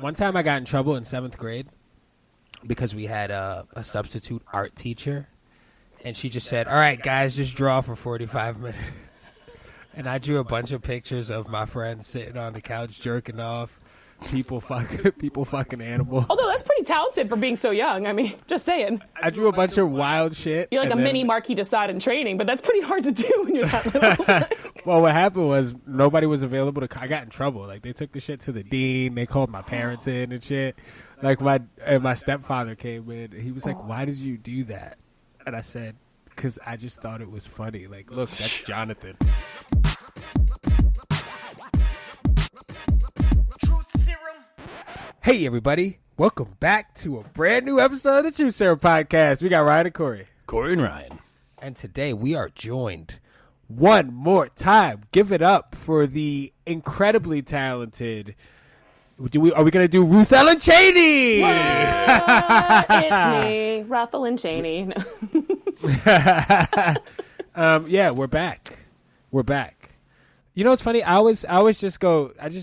One time I got in trouble in 7th grade because we had a substitute art teacher, and she just said, "All right, guys, just draw for 45 minutes." And I drew a bunch of pictures of my friends sitting on the couch jerking off, people fucking animals. Although that's pretty talented for being so young. I mean, just saying. I drew a bunch of wild shit. You're like a mini Marquis de Sade in training, but that's pretty hard to do when you're that little. Well, what happened was nobody was available to. I got in trouble. Like, they took the shit to the dean. They called my parents in and shit. Like, my stepfather came in. He was like, "Why did you do that?" And I said, "Because I just thought it was funny. Like, look, that's Jonathan." Hey, everybody. Welcome back to a brand new episode of the Trooth Serum Podcast. We got Ryan and Corey. Corey and Ryan. And today we are joined one more time. Give it up for the incredibly talented... Are we going to do Ruth Ellen Cheney? It's me, Ruth Ellen Cheney. Yeah, we're back. We're back. You know what's funny? I just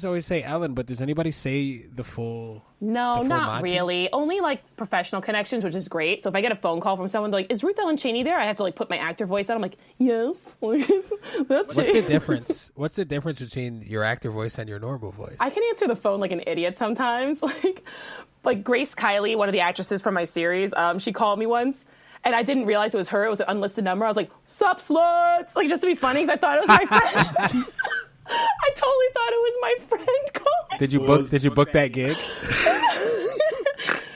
always say Ellen, but does anybody say the full? No, not Monty? really. Only like professional connections, which is great. So if I get a phone call from someone like, "Is Ruth Ellen Cheney there?" I have to like put my actor voice on. I'm like, "Yes." That's What's the difference? What's the difference between your actor voice and your normal voice? I can answer the phone like an idiot sometimes. Like Grace Kiley, one of the actresses from my series, she called me once. And I didn't realize it was her. It was an unlisted number. I was like, "Sup, sluts?" Like, just to be funny, because I thought it was my friend. I totally thought it was my friend calling. Did you book that gig?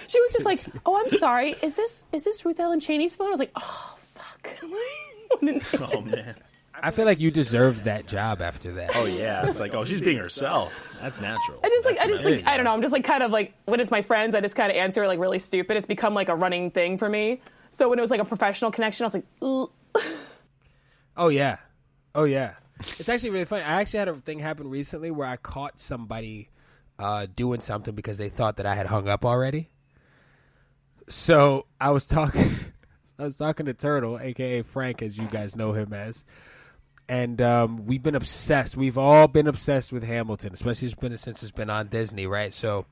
She was just like, "Oh, I'm sorry. Is this Ruth Ellen Cheney's phone?" I was like, "Oh, fuck." Oh, man. I feel like you deserved that job after that. Oh, yeah. It's like, oh, she's being herself. That's natural. I don't know. I'm just like kind of like, when it's my friends, I just kind of answer like really stupid. It's become like a running thing for me. So when it was like a professional connection, I was like, "Ugh." Oh, yeah. Oh, yeah. It's actually really funny. I actually had a thing happen recently where I caught somebody doing something because they thought that I had hung up already. So I was talking to Turtle, a.k.a. Frank, as you guys know him as. And we've been obsessed. We've all been obsessed with Hamilton, especially since it's been on Disney, right? So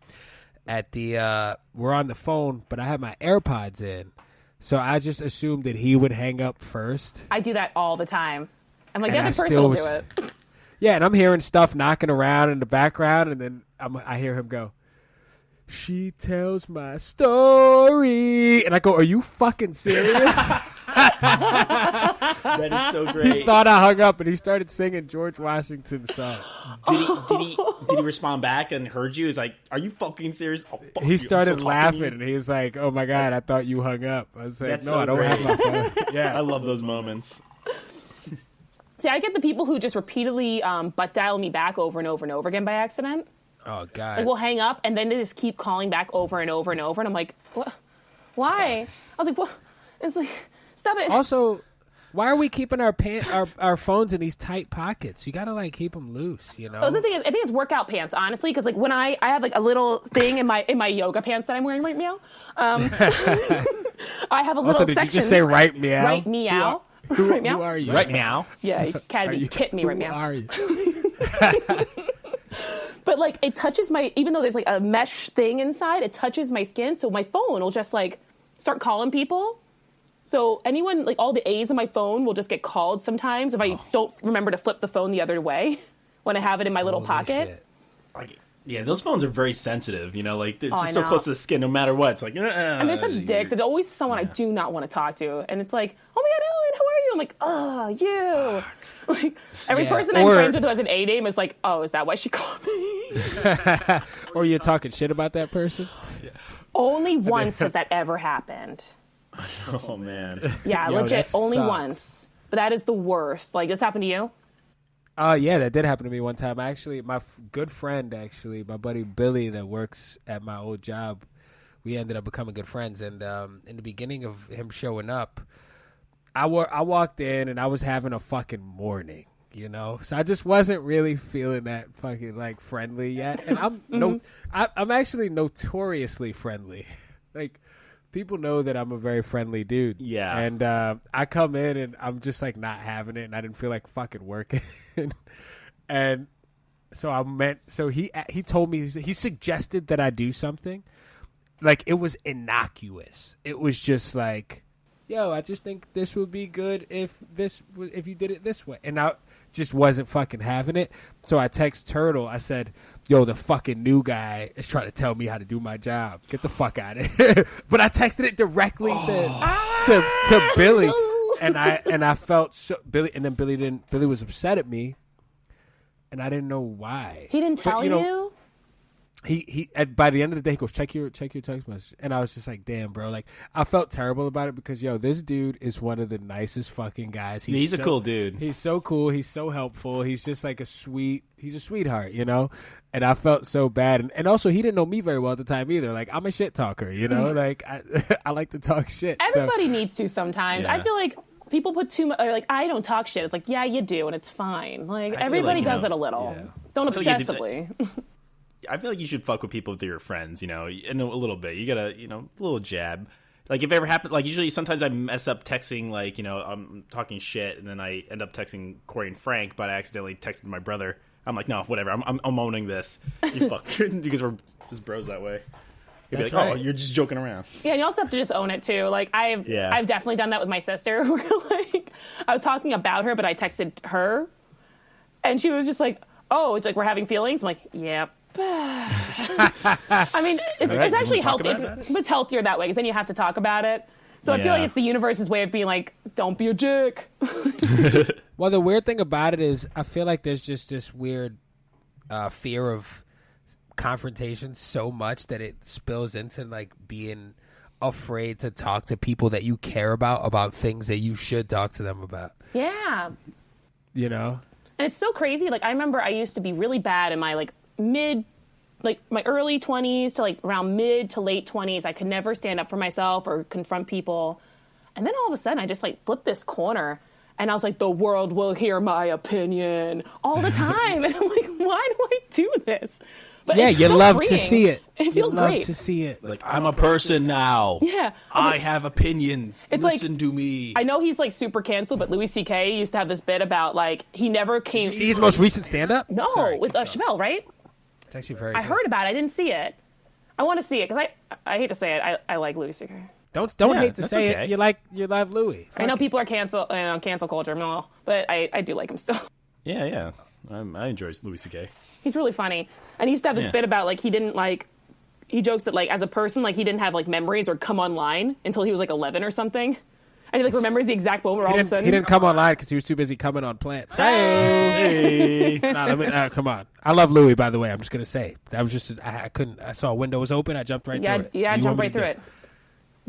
we're on the phone, but I have my AirPods in. So I just assumed that he would hang up first. I do that all the time. I'm like, the And other person will do it. Yeah, and I'm hearing stuff knocking around in the background, and then I hear him go, "She tells my story." And I go, "Are you fucking serious?" That is so great. He thought I hung up, and he started singing George Washington's song. Did he respond back and heard you? He's like, "Are you fucking serious?" Oh, fuck He you. started I'm so laughing, talking to and he was like, "Oh my God, I thought you hung up." I was like, That's "No, so I don't great. have my phone." Yeah, I love those moments. See, I get the people who just repeatedly butt dial me back over and over and over again by accident. Oh God. Like, we'll hang up, and then they just keep calling back over and over and over, and I'm like, "What? Why?" I was like, "What?" It's like, stop it. Also, why are we keeping our phones in these tight pockets? You gotta like keep them loose, you know. The other thing is, I think it's workout pants, honestly, because like when I have like a little thing in my yoga pants that I'm wearing right now. I have a little Also, did section. you just say right meow? Right meow. Who Right meow? are you? Right now. Yeah, you can't kit me right Who now. are you? But like it touches even though there's like a mesh thing inside, it touches my skin, so my phone will just like start calling people. So anyone, like all the A's on my phone will just get called sometimes if I don't remember to flip the phone the other way when I have it in my little Holy pocket. shit. Like, yeah, those phones are very sensitive. You know, like they're I just so know. close to the skin, no matter what. It's like, And they're such dicks. It's always someone I do not want to talk to. And it's like, "Oh my God, Ellen, how are you?" I'm like, "Oh, you." Like, every person I'm friends with who has an A name is like, "Oh, is that why she called me?" Or you're talking shit about that person? Only once has that ever happened. Oh man. Yeah, Yo, legit, that only sucks. once. But that is the worst. Like, that's happened to you? Yeah, that did happen to me one time. Actually, my good friend, my buddy Billy that works at my old job, we ended up becoming good friends. And in the beginning of him showing up, I walked in and I was having a fucking morning, you know? So I just wasn't really feeling that fucking, like, friendly yet. And I'm actually notoriously friendly. Like, people know that I'm a very friendly dude. Yeah. And I come in and I'm just like not having it, and I didn't feel like fucking working. And he told me, he suggested that I do something. Like, it was innocuous. It was just like, yo, I just think this would be good if you did it this way. And I just wasn't fucking having it. So I text Turtle. I said, yo, the fucking new guy is trying to tell me how to do my job. Get the fuck out of here. But I texted it directly to Billy. And I felt so Billy, and then Billy was upset at me. And I didn't know why. He didn't tell you? He by the end of the day, he goes, check your text message. And I was just like, damn, bro. Like, I felt terrible about it because, yo, this dude is one of the nicest fucking guys. He's a cool dude. He's so cool. He's so helpful. He's just like he's a sweetheart, you know? And I felt so bad. And also, he didn't know me very well at the time either. Like, I'm a shit talker, you know? Like, I like to talk shit. Everybody needs to sometimes. Yeah. I feel like people put too much, or like, I don't talk shit. It's like, yeah, you do, and it's fine. Like, I feel everybody like, does it a little. Yeah. Don't feel like you obsessively. I feel like you should fuck with people if they're your friends, you know, in a little bit. You gotta, you know, a little jab. Like, if it ever happened, like, usually sometimes I mess up texting, like, you know, I'm talking shit, and then I end up texting Corey and Frank, but I accidentally texted my brother. I'm like, no, whatever. I'm owning this. You fuck. Because we're just bros that way. You'd be like, right. oh, you're just joking around. Yeah, and you also have to just own it too. Like, I've definitely done that with my sister. Where, like, I was talking about her, but I texted her, and she was just like, "Oh, it's like we're having feelings." I'm like, "Yep." I mean, it's actually healthy. It's healthier that way because then you have to talk about it. So I feel like it's the universe's way of being like, "Don't be a jerk." Well, the weird thing about it is, I feel like there's just this weird fear of confrontation so much that it spills into like being afraid to talk to people that you care about things that you should talk to them about. Yeah. You know? And it's so crazy. Like, I remember I used to be really bad in my like my early 20s to like around mid to late 20s. I could never stand up for myself or confront people. And then all of a sudden I just like flipped this corner and I was like, the world will hear my opinion all the time. And I'm like, why do I do this? But yeah, it's you so love freeing. to see it. It feels you love great. to see it. Like, I'm a person now. Yeah. I have opinions. It's Listen like, to me. I know he's like super canceled, but Louis C.K. used to have this bit about like he never came. Did you see his most recent stand-up? No, Sorry, with Chappelle, right? it's actually very I good. heard about it. I didn't see it. I want to see it because I hate to say it. I like Louis C.K. Don't Yeah, hate to that's say okay. it. You love Louis. I know people are cancel culture, no, but I do like him still. Yeah. I enjoy Louis C.K. He's really funny, and he used to have this bit about like he jokes that like as a person like he didn't have like memories or come online until he was like 11 or something, and he like remembers the exact moment where all of a sudden He didn't come online because he was too busy coming on plants. Hey. Come on. I love Louis, by the way. I'm just gonna say that was just I couldn't. I saw a window was open. I jumped right through it. Yeah, You jump want me right to through do? it.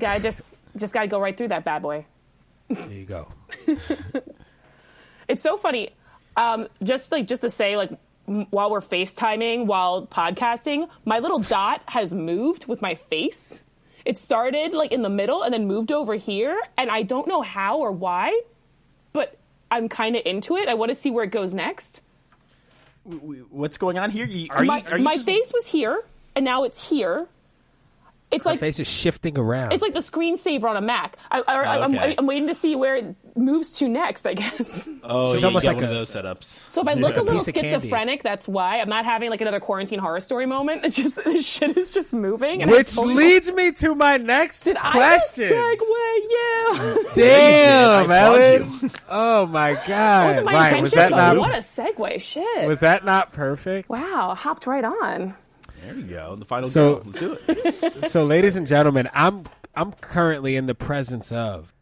Guy just got to go right through that bad boy. There you go. It's so funny. Just to say, like, while we're FaceTiming, while podcasting, my little dot has moved with my face. It started, like, in the middle and then moved over here, and I don't know how or why, but I'm kind of into it. I want to see where it goes next. What's going on here? My face was here, and now it's here. It's Her like face is shifting around. it's like the screensaver on a Mac. I'm waiting to see where it moves to next, I guess. Oh, She's yeah, almost you get like one a- of those setups. So if I look a little piece of candy. schizophrenic, that's why. I'm not having like another quarantine horror story moment. It's just this shit is just moving. And Which I totally leads me to my next Did question. I just segue? Yeah. Damn, I applaud Ellen. Oh my God. Wasn't my Ryan, intention, was that but not what a segue. Shit. was that not perfect? Wow, hopped right on. There you go. The final So- go. Let's do it. So, ladies and gentlemen, I'm currently in the presence of.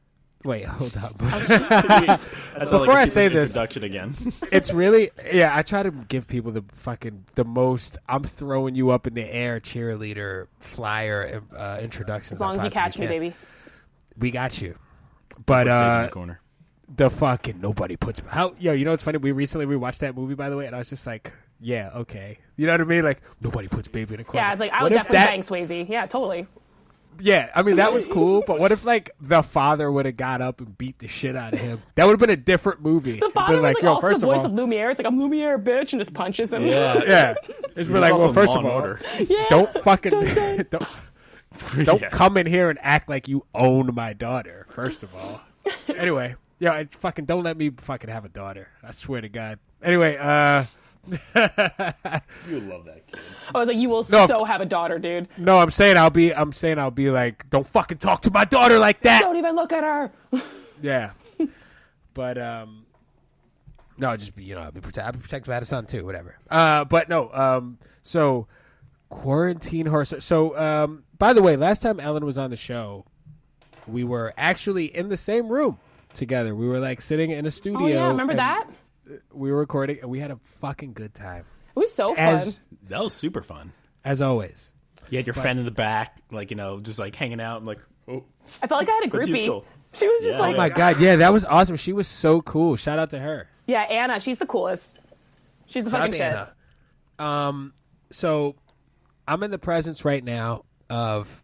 Wait, hold up. That's Before I say this- introduction again. It's really I try to give people the most I'm throwing you up in the air cheerleader flyer introductions. As long as you catch me, baby. We got you. But Baby in the corner. the fucking nobody puts you know what's funny? We recently rewatched that movie, by the way, and I was just like, yeah, okay. You know what I mean? Like, nobody puts baby in a corner. Yeah, it's like I What would if definitely bang Swayze. Yeah, totally. Yeah, I mean, that was cool, but what if, like, the father would have got up and beat the shit out of him? That would have been a different movie. The father was like yo, also the voice of Lumiere. It's like, I'm Lumiere, bitch, and just punches him. Yeah. It's been like, well, first of all, Yeah. don't fucking, don't Yeah. come in here and act like you own my daughter, first of all. Anyway, it's fucking, don't let me fucking have a daughter. I swear to God. Anyway, You love that kid. I was like, you will No. so have a daughter, dude. No, I'm saying I'll be like, don't fucking talk to my daughter like that. Don't even look at her. Yeah. But no, just be I'll be protective. I had a son too, whatever. But no, so quarantine horror. So by the way, last time Ellen was on the show, we were actually in the same room together. We were like sitting in a studio. Oh yeah, remember that? We were recording, and we had a fucking good time. It was so fun. That was super fun. As always. You had your friend in the back, like, just like hanging out. I'm like, oh. I felt like I had a But she's groupie. cool. She was just Yeah. like, Oh my God, yeah, that was awesome. She was so cool. Shout out to her. yeah, Anna, she's the coolest. She's the Shout out fucking to shit. Anna. So I'm in the presence right now of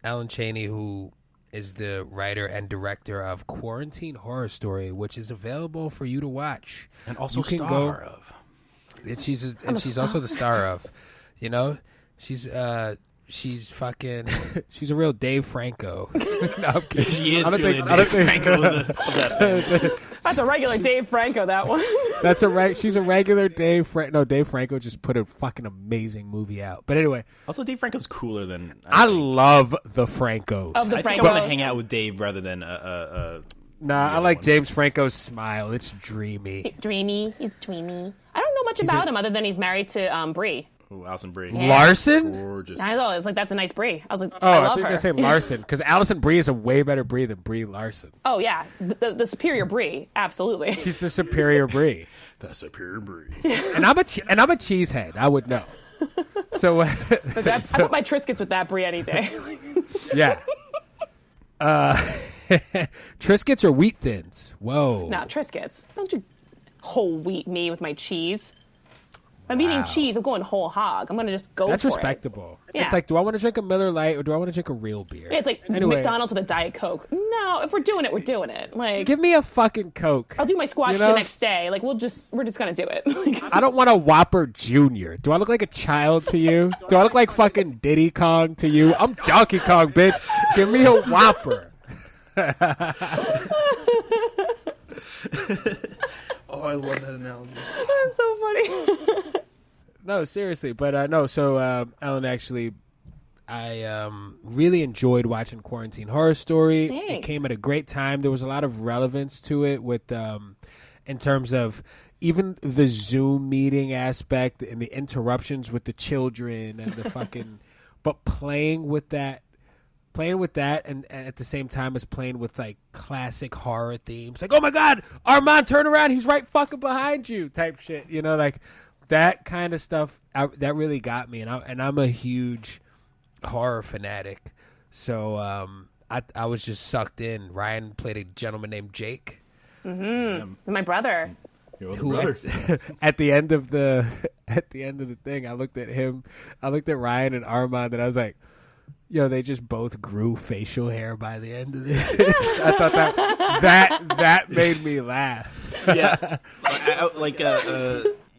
Ellen Cheney, who is the writer and director of Quarantine Horror Story, which is available for you to watch. And also You can star of. And she's also the star of. She's fucking. She's a real Dave Franco. No, I'm kidding. She is I don't really think- a I don't Dave think- Franco of that family. That's a regular Dave Franco, that one. That's she's a regular Dave Franco. No, Dave Franco just put a fucking amazing movie out. But anyway, Also, Dave Franco's cooler than I think. love the Francos. Of the I think I want to Francos. hang out with Dave rather than Nah, I other like one. James Franco's smile. It's dreamy. Dreamy. He's dreamy. I don't know much about him other than he's married to Brie. Alison Brie. Yeah. Larson? Gorgeous. I know. It's like, that's a nice Brie. I was like, Oh, I I love think her. they say Larson because Allison Brie is a way better Brie than Brie Larson. Oh, yeah. The superior Brie. Absolutely. She's the superior Brie, The superior Brie. and I'm a cheesehead. I would know. So, I put my Triscuits with that Brie any day. yeah. Triscuits or wheat thins? Whoa. No, Triscuits. Don't you whole wheat me with my cheese. If I'm eating Wow. cheese, I'm going whole hog. I'm going to just go That's for respectable. Yeah. It's like, do I want to drink a Miller Lite or do I want to drink a real beer? it. Yeah, it's like Anyway. McDonald's with a Diet Coke. No, if we're doing it, we're doing it. Like, Give me a fucking Coke. I'll do my squats You know? the next day. Like, we're just going to do it. Like, I don't want a Whopper Junior. Do I look like a child to you? Do I look like fucking Diddy Kong to you? I'm Donkey Kong, bitch. Give me a Whopper. Oh, I love that analogy. that's so funny. No, seriously. But no, so Ellen, actually, I really enjoyed watching Quarantine Horror Story. It Thanks. came at a great time. There was a lot of relevance to it with in terms of even the Zoom meeting aspect and the interruptions with the children and the fucking but playing with that and at the same time as playing with like classic horror themes, like, oh my God, Armand, turn around, he's right fucking behind you type shit, like that kind of stuff. That really got me, and I'm a huge horror fanatic, so I was just sucked in. Ryan played a gentleman named Jake, My brother. Your older who brother. at the end of the thing, I looked at Ryan and Armand, and I was like, yo, they just both grew facial hair by the end of this. I thought that made me laugh. Yeah.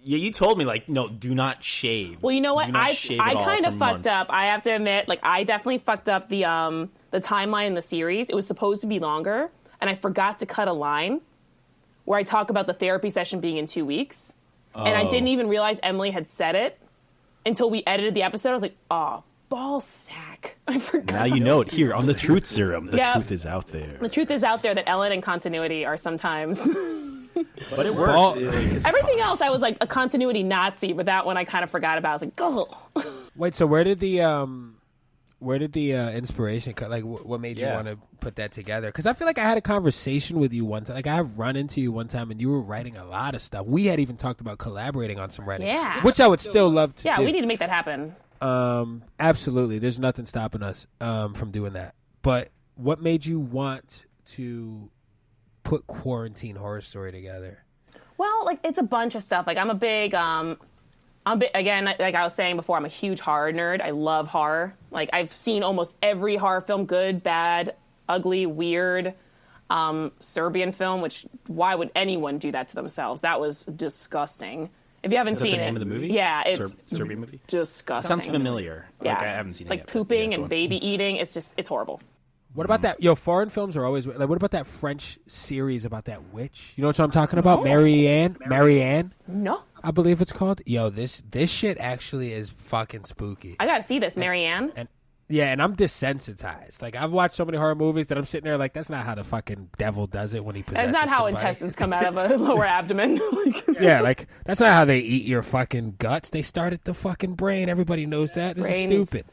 Yeah, you told me, like, no, do not shave. Well, you know what? Do not I shave at all kind of for fucked months. up. I have to admit, like, I definitely fucked up the timeline in the series. It was supposed to be longer, and I forgot to cut a line where I talk about the therapy session being in 2 weeks. And I didn't even realize Emily had said it until we edited the episode. I was like, oh, ball sack. I forgot. Now you know it here on the Truth Serum. The Yeah. truth is out there. The truth is out there that Ellen and continuity are sometimes. But it Ball- works. It's Everything fine. else, I was like a continuity Nazi, but that one I kind of forgot about. I was like, oh. Wait, so where did the inspiration come? Like, what made you Yeah. want to put that together? Because I feel like I had a conversation with you one time. Like, I have run into you one time, and you were writing a lot of stuff. We had even talked about collaborating on some writing, Yeah. which I would still love to Yeah, do. we need to make that happen. Absolutely. There's nothing stopping us from doing that. But what made you want to put Quarantine Horror Story together? Well, like, it's a bunch of stuff. Like, I'm a big, again, like I was saying before, I'm a huge horror nerd. I love horror. Like, I've seen almost every horror film, good, bad, ugly, weird, Serbian film, which why would anyone do that to themselves? That was disgusting. If you haven't Is that seen the name it, of the movie? yeah, it's Serbian movie? disgusting. Sounds familiar. Yeah, Like, I haven't seen it's it like yet. but pooping yeah, go and on. baby eating. It's horrible. What about that? Yo, foreign films are always like. What about that French series about that witch? You know what I'm talking about? No. Marianne. No, I believe it's called. Yo, this shit actually is fucking spooky. I gotta see this, Marianne. And I'm desensitized. Like, I've watched so many horror movies that I'm sitting there like, that's not how the fucking devil does it when he possesses That's not how somebody. intestines come out of a lower abdomen. Yeah, like, that's not how they eat your fucking guts. They start at the fucking brain. Everybody knows that. This Brains. is stupid.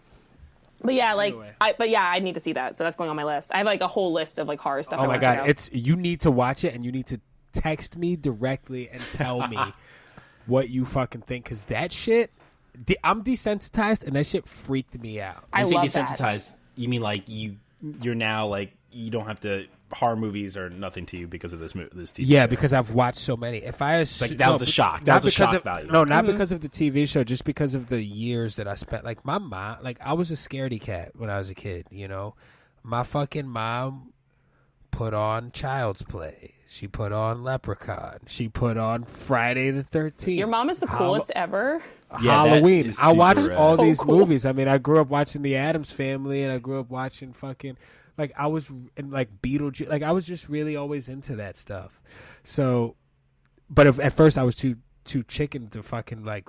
But yeah, like, Anyway. I need to see that. So that's going on my list. I have like a whole list of like horror stuff. Oh my God. You need to watch it and you need to text me directly and tell me what you fucking think. Because that shit, I'm desensitized and that shit freaked me out. I When you love say that. desensitized, you mean like you're now like you don't have to horror movies are nothing to you because of this TV Yeah, show. because I've watched so many. If I Like, that was a shock. That not was a because shock of, value. No, not because of the TV show, just because of the years that I spent. Like my mom, like I was a scaredy cat when I was a kid. You know, my fucking mom put on Child's Play. She put on Leprechaun. She put on Friday the 13th. Your mom is the coolest ever. Yeah, that Halloween. is I watched super all rad. these So cool. movies. I mean, I grew up watching The Addams Family, and I grew up watching fucking like I was in like Beetlejuice. Like I was just really always into that stuff. So, but at first I was too chicken to fucking like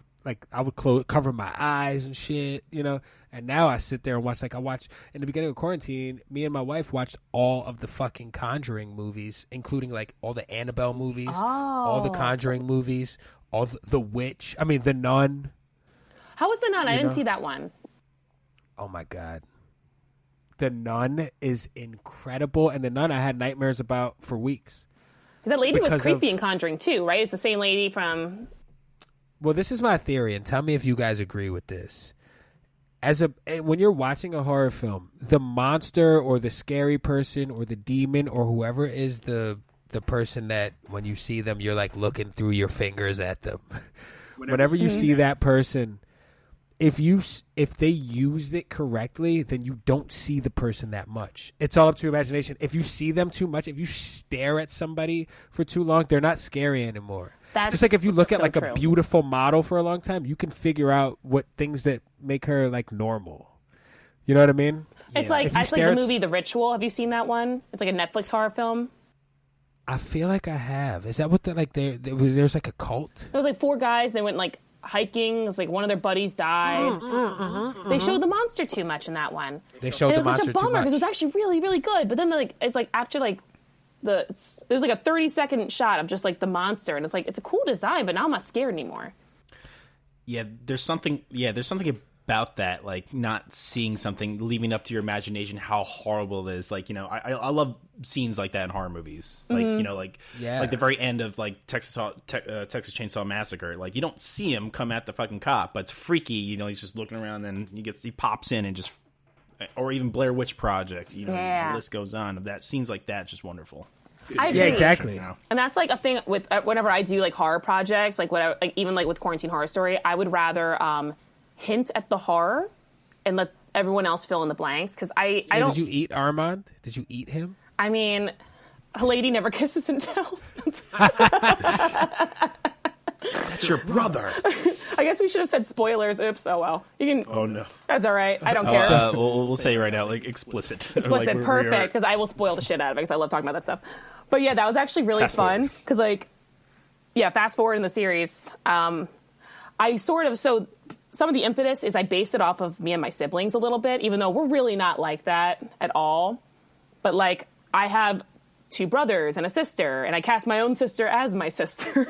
I would cover my eyes and shit, you know. And now I sit there and watch. Like I watched in the beginning of quarantine. Me and my wife watched all of the fucking Conjuring movies, including like all the Annabelle movies, all the Conjuring movies, all the Witch. I mean, the Nun. How was The Nun? I didn't know? see that one. Oh my God. The Nun is incredible. And The Nun I had nightmares about for weeks. Because that lady was Because creepy of- in Conjuring too, right? It's the same lady from. Well, this is my theory, and tell me if you guys agree with this. When you're watching a horror film, the monster or the scary person or the demon or whoever is the person that when you see them, you're like looking through your fingers at them. Whenever you see that person, if they used it correctly, then you don't see the person that much. It's all up to your imagination. If you see them too much, if you stare at somebody for too long, they're not scary anymore. That's Just like if you look at so like true. a beautiful model for a long time, you can figure out what things that make her like normal. You know what I mean? It's like If you the stare at- movie The Ritual. Have you seen that one? It's like a Netflix horror film. I feel like I have. Is that what there's like a cult? There was like 4 guys. They went like hiking. It was like one of their buddies died. They showed the monster too much in that one. They showed And the it was monster such a too bummer much. because it was actually really, really good. But then like it's like after like there's like a 30-second shot of just like the monster, and it's like it's a cool design, but now I'm not scared anymore. Yeah, there's something about that, like not seeing something, leaving up to your imagination how horrible it is. Like, you know, I love scenes like that in horror movies. Like, you know, like the very end of like Texas Chainsaw Massacre. Like, you don't see him come at the fucking cop, but it's freaky. You know, he's just looking around, and he pops in and just, or even Blair Witch Project. You know, Yeah. the list goes on. That scenes like that just wonderful. I agree. Yeah, exactly. You know? And that's like a thing with whenever I do like horror projects, like even like with Quarantine Horror Story, I would rather hint at the horror and let everyone else fill in the blanks because I don't. Did you eat Armand? Did you eat him? I mean, a lady never kisses and tells. That's your brother. I guess we should have said spoilers. Oops. Oh well. You can. Oh no. That's all right. I don't care. We'll say right now, like explicit. Explicit, Like, perfect, because I will spoil the shit out of it because I love talking about that stuff. But yeah, that was actually really Fast fun forward. because like, yeah, fast forward in the series. I sort of, so some of the impetus is I base it off of me and my siblings a little bit, even though we're really not like that at all. But like, I have 2 brothers and a sister, and I cast my own sister as my sister.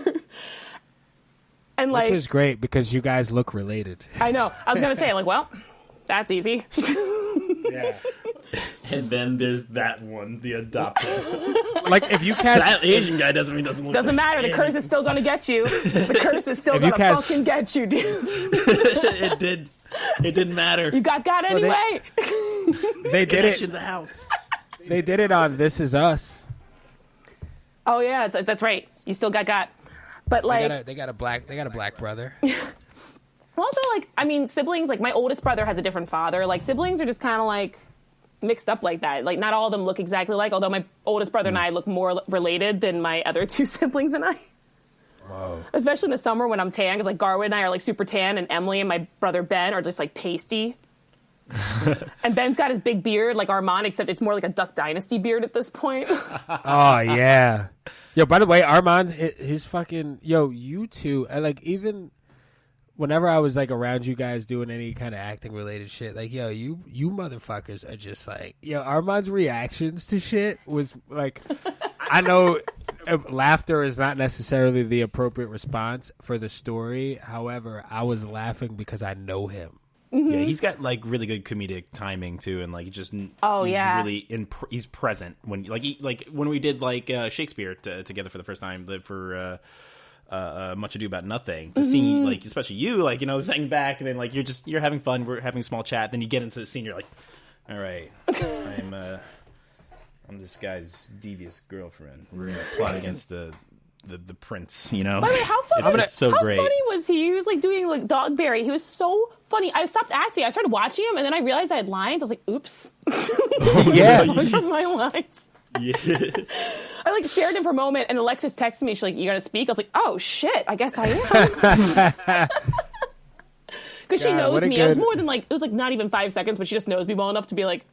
And like, Which was great because you guys look related. I know. I was gonna say, like, well, that's easy. Yeah. And then there's that one, the adopted. Like if you cast That Asian guy doesn't look. Doesn't matter. The curse is still gonna get you. The curse is still If you gonna cast- fucking get you, dude. It did. It didn't matter. You got anyway. they did Connection it. to the house. They did it on This Is Us. Oh yeah, that's right. You still got. But like, They got a black brother. also like, I mean, siblings. Like my oldest brother has a different father. Like siblings are just kind of like mixed up like that. Like not all of them look exactly like. Although my oldest brother and I look more related than my other 2 siblings and I. Whoa. Especially in the summer when I'm tan, because like Garwood and I are like super tan, and Emily and my brother Ben are just like pasty. And Ben's got his big beard like Armand, except it's more like a Duck Dynasty beard at this point. Oh yeah. Yo, by the way, Armand, his fucking you two, like even whenever I was like around you guys doing any kind of acting related shit, like you motherfuckers are just like Armand's reactions to shit was like, I know laughter is not necessarily the appropriate response for the story. However, I was laughing because I know him. Mm-hmm. Yeah, he's got like really good comedic timing too, and like just he's really he's present when when we did like Shakespeare together for the first time for Much Ado About Nothing. Just seeing like especially you like sitting back and then like you're having fun, we're having a small chat, then you get into the scene, you're like, all right, I'm this guy's devious girlfriend. We're gonna plot against the prince, By the way, how funny! It's so how great. funny was he? He was like doing like Dogberry. He was so funny. I stopped acting. I started watching him, and then I realized I had lines. I was like, "Oops!" Yeah, my lines. Yeah. I like stared at him for a moment, and Alexis texted me. She's like, "You gotta speak." I was like, "Oh shit! I guess I am." Because she knows me. It was more than like it was like not even 5 seconds, but she just knows me well enough to be like,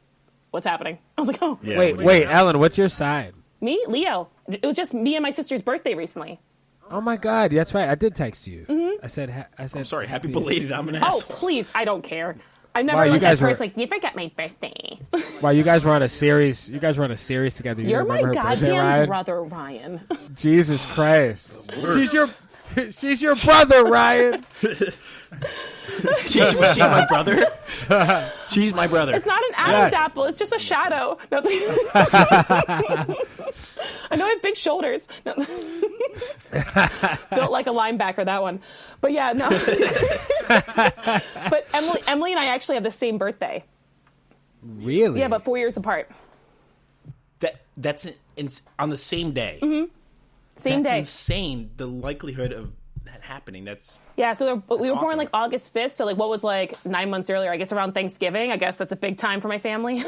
"What's happening?" I was like, "Oh, yeah, wait, Ellen, what's your sign?" Me, Leo. It was just me and my sister's birthday recently. Oh my God, that's right. I did text you. Mm-hmm. I said. I'm sorry. Happy belated. I'm an asshole. asshole. Oh please, I don't care. I never like at first like you forgot my birthday. While you guys were on a series, together. You're my goddamn brother, Ryan. Jesus Christ, she's your brother, Ryan. She's my brother. She's my brother. It's not an Adam's apple. It's just a shadow. No. I know I have big shoulders. No. Built like a linebacker, that one. But yeah, no. But Emily and I actually have the same birthday. Really? Yeah, but 4 years apart. That's on the same day. Mm-hmm. Same day. That's insane. The likelihood of that happening. So we were born like August 5th. So like what was like 9 months earlier? I guess around Thanksgiving. I guess that's a big time for my family.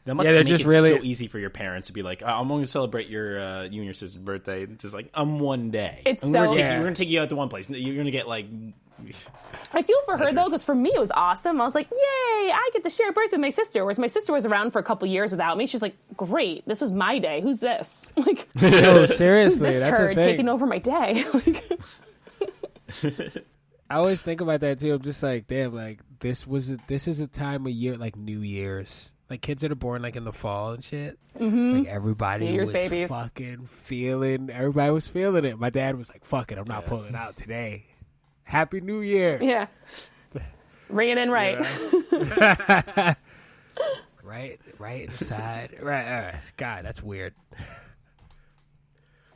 That must make it so easy for your parents to be like, I'm going to celebrate you and your sister's birthday. Just like, one day. We're going to take you out to one place. You're going to get like... I feel for her, though, because for me, it was awesome. I was like, yay, I get to share a birthday with my sister. Whereas my sister was around for a couple years without me. She's like, great, this was my day. Who's this? Like, no, seriously, who's this that's turd a thing. taking over my day? I always think about that, too. I'm just like, damn, like, this is a time of year, like New Year's. Like, kids that are born, like, in the fall and shit. Mm-hmm. Like, everybody was fucking feeling it. My dad was like, fuck it, I'm not pulling out today. Happy New Year. Yeah. Ringing in right. right inside. Right. God, that's weird.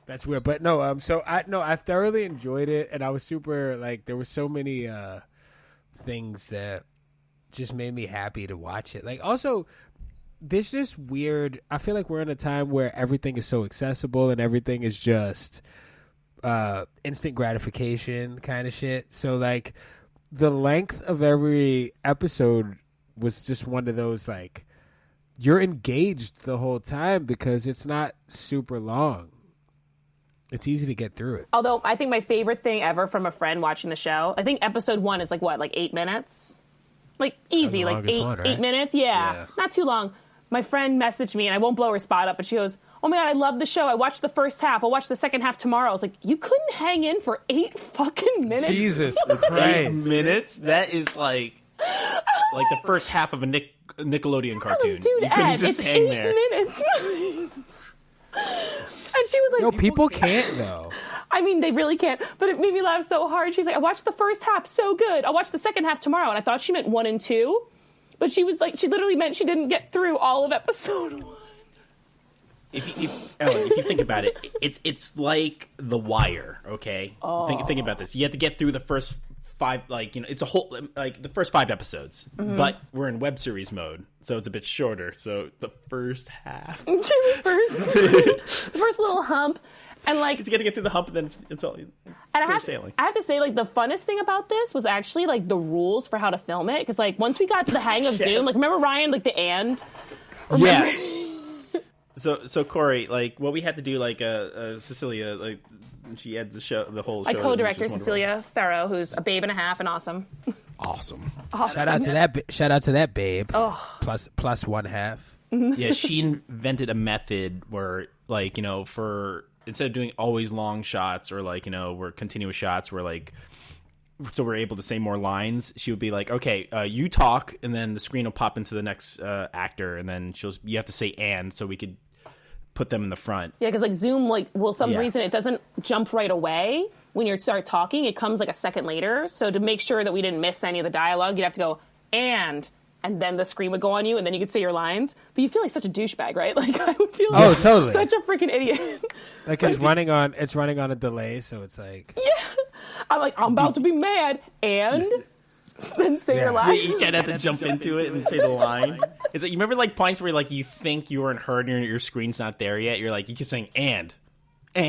That's weird. But no, I thoroughly enjoyed it, and I was super, like, there were so many things that just made me happy to watch it. Like, also, this just weird, I feel like we're in a time where everything is so accessible and everything is just instant gratification kind of shit. So like the length of every episode was just one of those, like, you're engaged the whole time because it's not super long. It's easy to get through it. Although I think my favorite thing ever from a friend watching the show, I think episode 1 is like what, like 8 minutes? Like easy, like 8 minutes. Yeah, not too long. My friend messaged me, and I won't blow her spot up, but she goes, oh my God, I love the show. I watched the first half. I'll watch the second half tomorrow. I was like, you couldn't hang in for 8 fucking minutes? Jesus Christ. 8 minutes? That is like the first half of a Nickelodeon cartoon. Dude, you couldn't just it's hang 8 there. minutes. And she was like, no, people can't though. I mean, they really can't. But it made me laugh so hard. She's like, I watched the first half, so good. I'll watch the second half tomorrow. And I thought she meant 1 and 2. But she was like, she literally meant she didn't get through all of episode 1. Ellen, if you think about it, it's like The Wire, okay? Oh. Think about this. You have to get through the first 5, like, it's a whole, like, the first 5 episodes. Mm-hmm. But we're in web series mode, so it's a bit shorter. So the first half. the first little hump. And like, you got to get through the hump, and then it's all. And I have to say, like, the funnest thing about this was actually like the rules for how to film it, because like once we got to the hang of Zoom, like, remember Ryan, like the and. Remember? Yeah. So Corey, like, what we had to do, like, Cecilia, like, she had the whole show. My co-director Cecilia Farrow, who's a babe and a half and awesome. awesome. Shout out to that babe. Oh. Plus one half. Yeah, she invented a method where, like, you know, for instead of doing always long shots or, like, you know, we're continuous shots where, like, so we're able to say more lines, she would be like, okay, you talk, and then the screen will pop into the next actor, and then you have to say and, so we could put them in the front. Yeah, because, like, Zoom, like, some reason it doesn't jump right away when you start talking. It comes, like, a second later. So to make sure that we didn't miss any of the dialogue, you'd have to go, and then the screen would go on you, and then you could say your lines. But you feel like such a douchebag, right? Like, I would feel like totally. Such a freaking idiot. Like, it's running on a delay, so it's like... Yeah. I'm like, I'm about to be mad, and then say your line. You kind of have to jump into it and say the line. It's like, you remember, like, points where, like, you think you weren't heard and your screen's not there yet? You're like, you keep saying, and. You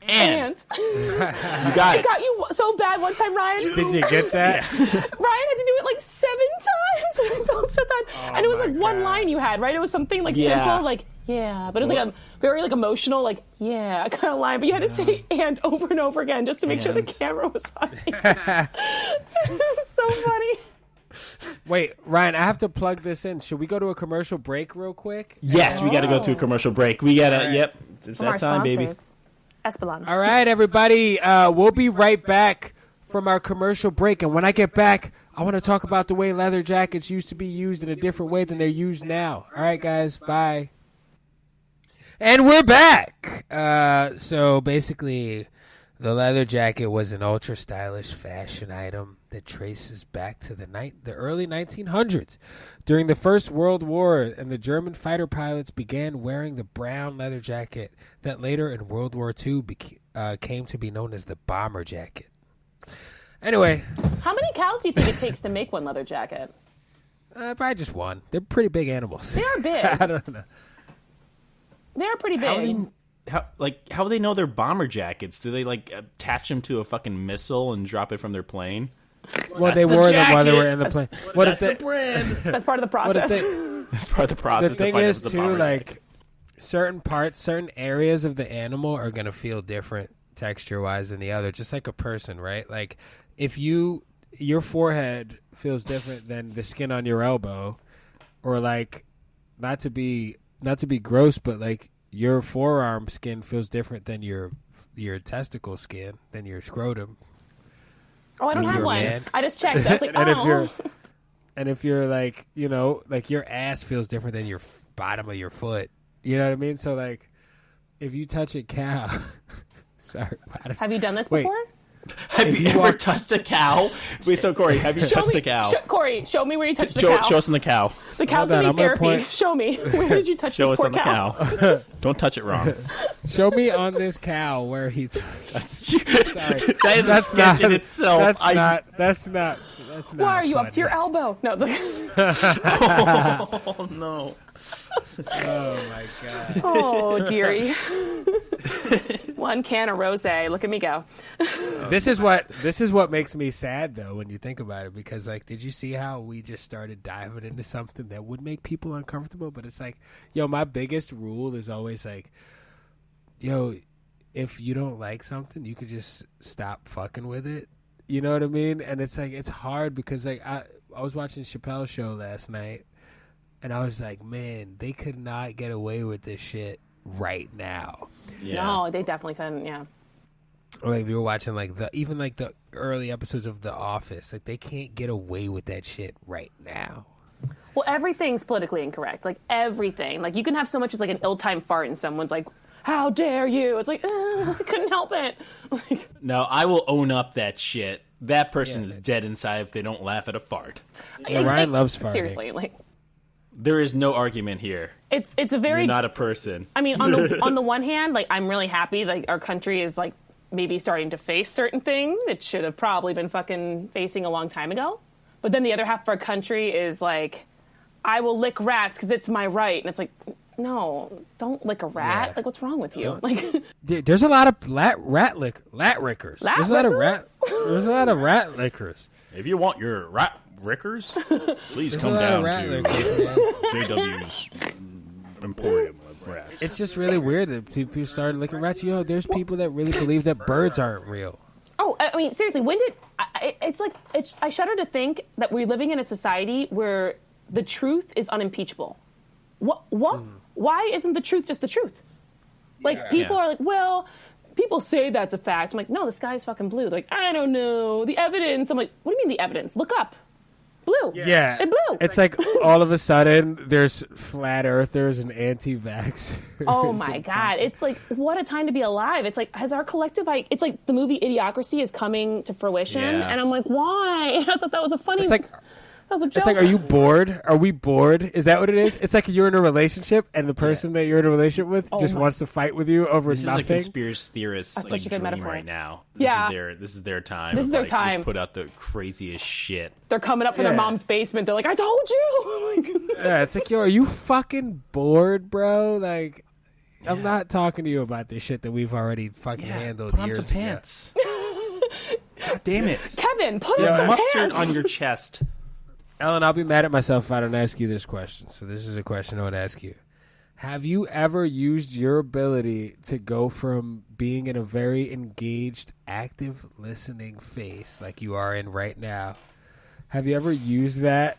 got it. It got you so bad one time, Ryan. Did you get that? Ryan had to do it like 7 times, and I felt so bad. And it was like one line you had, right? It was something like simple, like but it was like a very like emotional, like kind of line. But you had to say "and" over and over again just to make sure the camera was on you. It was so funny. Wait, Ryan, I have to plug this in. Should we go to a commercial break real quick? Yes, we got to go to a commercial break. We got to, right. It's that time, baby. Espelon. All right, everybody. We'll be right back from our commercial break. And when I get back, I want to talk about the way leather jackets used to be used in a different way than they're used now. All right, guys. Bye. And we're back. So basically, the leather jacket was an ultra stylish fashion item that traces back to the early 1900s. During the First World War, and the German fighter pilots began wearing the brown leather jacket that later in World War II came to be known as the bomber jacket. Anyway. How many cows do you think it takes to make one leather jacket? Probably just one. They're pretty big animals. They are big. I don't know. They're pretty big. How do they know they're bomber jackets? Do they, like, attach them to a fucking missile and drop it from their plane? Well, they wore them while they were in the plane. That's the brand. That's part of the process. That's part of the process. The thing is, too, like, certain areas of the animal are going to feel different texture-wise than the other, just like a person, right? Like, if your forehead feels different than the skin on your elbow, or, like, not to be gross, but, like, your forearm skin feels different than your testicle skin, than your scrotum. Oh, I don't have one. I just checked. I was like, and if you're like, you know, like your ass feels different than your bottom of your foot. You know what I mean? So like, if you touch a cow, sorry. Have you done this before? Have you ever touched a cow? Wait, so Corey, have you touched a cow? Corey, show me where you touched the cow. Show us on the cow. The cow's going to need therapy. Show me. Where did you touch show this us poor on the cow. Don't touch it wrong. Show me on this cow where he touched. Sorry. That is a sketch in itself. That's not Why are you funny. up to your elbow? No. Oh, no. Oh, my God. Oh, dearie. One can of rosé. Look at me go. This is what makes me sad, though, when you think about it, because, like, did you see how we just started diving into something that would make people uncomfortable? But it's like, yo, my biggest rule is always like, yo, if you don't like something, you could just stop fucking with it. You know what I mean? And it's like, it's hard because, like, I was watching Chappelle's show last night, and I was like, man, they could not get away with this shit right now. Yeah. No, they definitely couldn't, yeah. Or like if you were watching like the early episodes of The Office, like they can't get away with that shit right now. Well, everything's politically incorrect. Like everything. Like you can have so much as like an ill-timed fart and someone's like, how dare you? It's like, I couldn't help it. Like, no, I will own up that shit. That person is dead inside if they don't laugh at a fart. Yeah, Ryan loves farting. Seriously, like there is no argument here. It's a very You're not a person. I mean, on the one hand, like I'm really happy like our country is like maybe starting to face certain things it should have probably been fucking facing a long time ago. But then the other half of our country is like, I will lick rats because it's my right, and it's like, no, don't lick a rat. Yeah. Like, what's wrong with you? Don't. Like, there's a lot of rat rickers. There's a lot of rat lickers. If you want your rat rickers, please There's come a lot down of rat to lickers, man. JW's Emporium of Rats. It's just really weird that people started licking rats. Yo, there's people that really believe that birds aren't real. oh, I mean, seriously, when did I shudder to think that we're living in a society where the truth is unimpeachable. What? Why isn't the truth just the truth? Like, people are like, well, people say that's a fact. I'm like, no, the sky's fucking blue. They're like, I don't know. The evidence. I'm like, what do you mean the evidence? Look up. Blue. Yeah. It blew. It's like all of a sudden there's flat earthers and anti-vaxxers. Oh my God. It's like, what a time to be alive. It's like, has our collective, it's like the movie Idiocracy is coming to fruition. Yeah. And I'm like, why? I thought that was a funny... It's like... That was a joke. It's like, are you bored? Are we bored? Is that what it is? It's like you're in a relationship and the person that you're in a relationship with just wants to fight with you over this nothing. This is a conspiracy theorist That's like, such a good dream metaphor. right now. This is their time. This is their time. Let's put out the craziest shit. They're coming up from their mom's basement. They're like, I told you. Yeah, it's like, yo, are you fucking bored, bro? Like, I'm not talking to you about this shit that we've already fucking handled Put on years some ago. pants. God damn it. Kevin, put on some mustard pants. on your chest. Ellen, I'll be mad at myself if I don't ask you this question. So this is a question I would ask you. Have you ever used your ability to go from being in a very engaged, active listening phase like you are in right now? Have you ever used that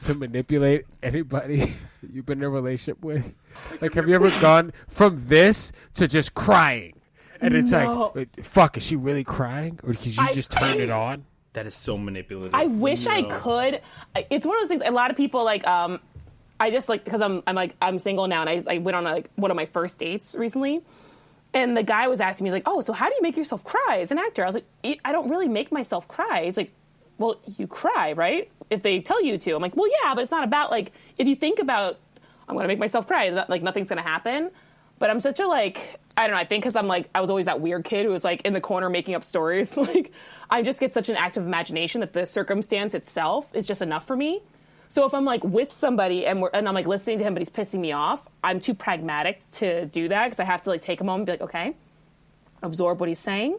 to manipulate anybody you've been in a relationship with? Like, have you ever gone from this to just crying? And it's like, wait, fuck, is she really crying? Or did you just turn it on? That is so manipulative. I wish I could. It's one of those things. A lot of people like. I just like because I'm single now, and I went on one of my first dates recently, and the guy was asking me, he's like, oh, so how do you make yourself cry as an actor? I was like, I don't really make myself cry. He's like, well, you cry, right? If they tell you to. I'm like, well, yeah, but it's not about like if you think about I'm gonna make myself cry, like nothing's gonna happen. But I'm such a like. I don't know, I think because I was always that weird kid who was like in the corner making up stories. Like, I just get such an active imagination that the circumstance itself is just enough for me. So if I'm like with somebody and I'm like listening to him, but he's pissing me off, I'm too pragmatic to do that because I have to like take a moment and be like, okay, absorb what he's saying.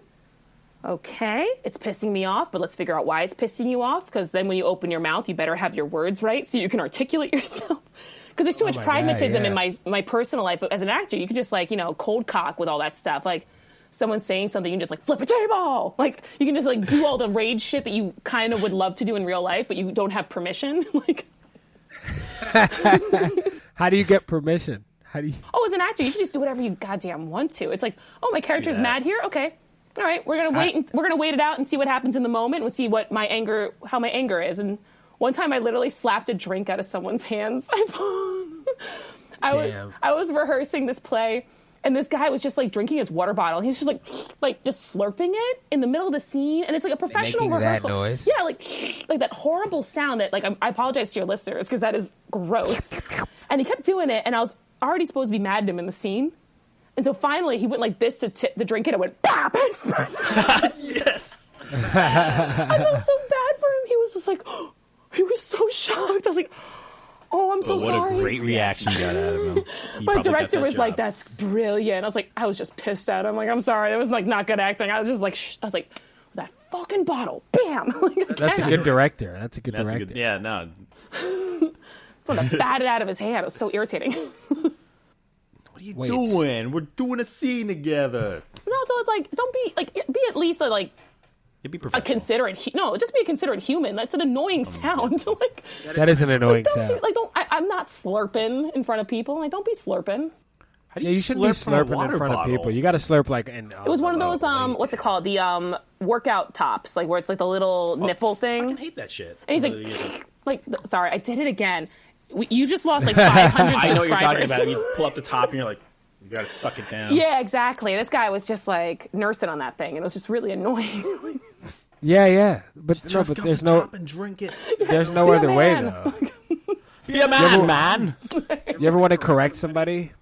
Okay, it's pissing me off, but let's figure out why it's pissing you off. Because then when you open your mouth, you better have your words right so you can articulate yourself. Because there's too much pragmatism in my personal life. But as an actor, you can just like, cold cock with all that stuff. Like someone's saying something, you can just like flip a table. Like you can just like do all the rage shit that you kind of would love to do in real life, but you don't have permission. Like, how do you get permission? How do you? Oh, as an actor, you can just do whatever you goddamn want to. It's like, oh, my character's mad here. Okay, all right, we're gonna wait. We're gonna wait it out and see what happens in the moment. We'll see how my anger is. And one time I literally slapped a drink out of someone's hands. I was rehearsing this play, and this guy was just like drinking his water bottle. He's just like just slurping it in the middle of the scene, and it's like a professional rehearsal. That noise. Yeah, like that horrible sound that like I apologize to your listeners because that is gross. And he kept doing it, and I was already supposed to be mad at him in the scene, and so finally he went like this to drink it. I went bap. Yes. I felt so bad for him. He was just like. He was so shocked. I was like, oh, I'm so sorry. What a great reaction you got out of him. My director was like, that's brilliant. I was just pissed at him. Like, I'm sorry. That was like not good acting. I was just like, that fucking bottle. Bam. That's a good director. That's a good director. Yeah, no. Someone to bat it out of his hand. It was so irritating. What are you doing? We're doing a scene together. No, so it's like, don't be, like, be at least like, be a considerate. Just be a considerate human. That's an annoying sound. Like that is an annoying sound. I'm not slurping in front of people. Like, don't be slurping. How do you shouldn't be slurping in front of people. You got to slurp like in. It was one of those what's it called? The workout tops, like where it's like the little nipple thing. I fucking hate that shit. And he's like, sorry, I did it again. You just lost like 500 subscribers. I know what you're talking about. You pull up the top and you're like. You gotta suck it down. Yeah, exactly. This guy was just like nursing on that thing, and it was just really annoying. Yeah, but there's no. And drink it. There's no other way though. Be a man. You ever want to correct somebody?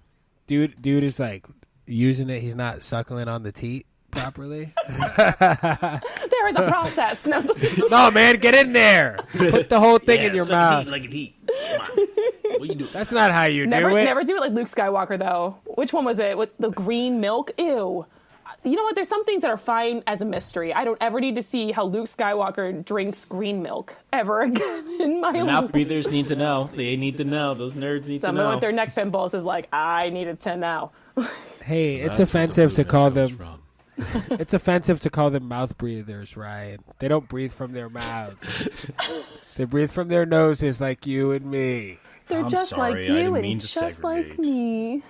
Dude is like using it. He's not suckling on the teat properly. There is a process. No, man, get in there. Put the whole thing in your mouth. Like a teat. Come on. What you do? That's not how you do it. Never do it like Luke Skywalker, though. Which one was it? With the green milk? Ew. You know what? There's some things that are fine as a mystery. I don't ever need to see how Luke Skywalker drinks green milk ever again in my life. Mouth breathers need to know. They need to know. Those nerds need to know. Someone with their neck pimples is like, I needed to know. Hey, it's offensive to call them. It's offensive to call them mouth breathers, Ryan. They don't breathe from their mouths. They breathe from their noses like you and me. They're I'm just sorry, like I you didn't and mean to just like segregate. me.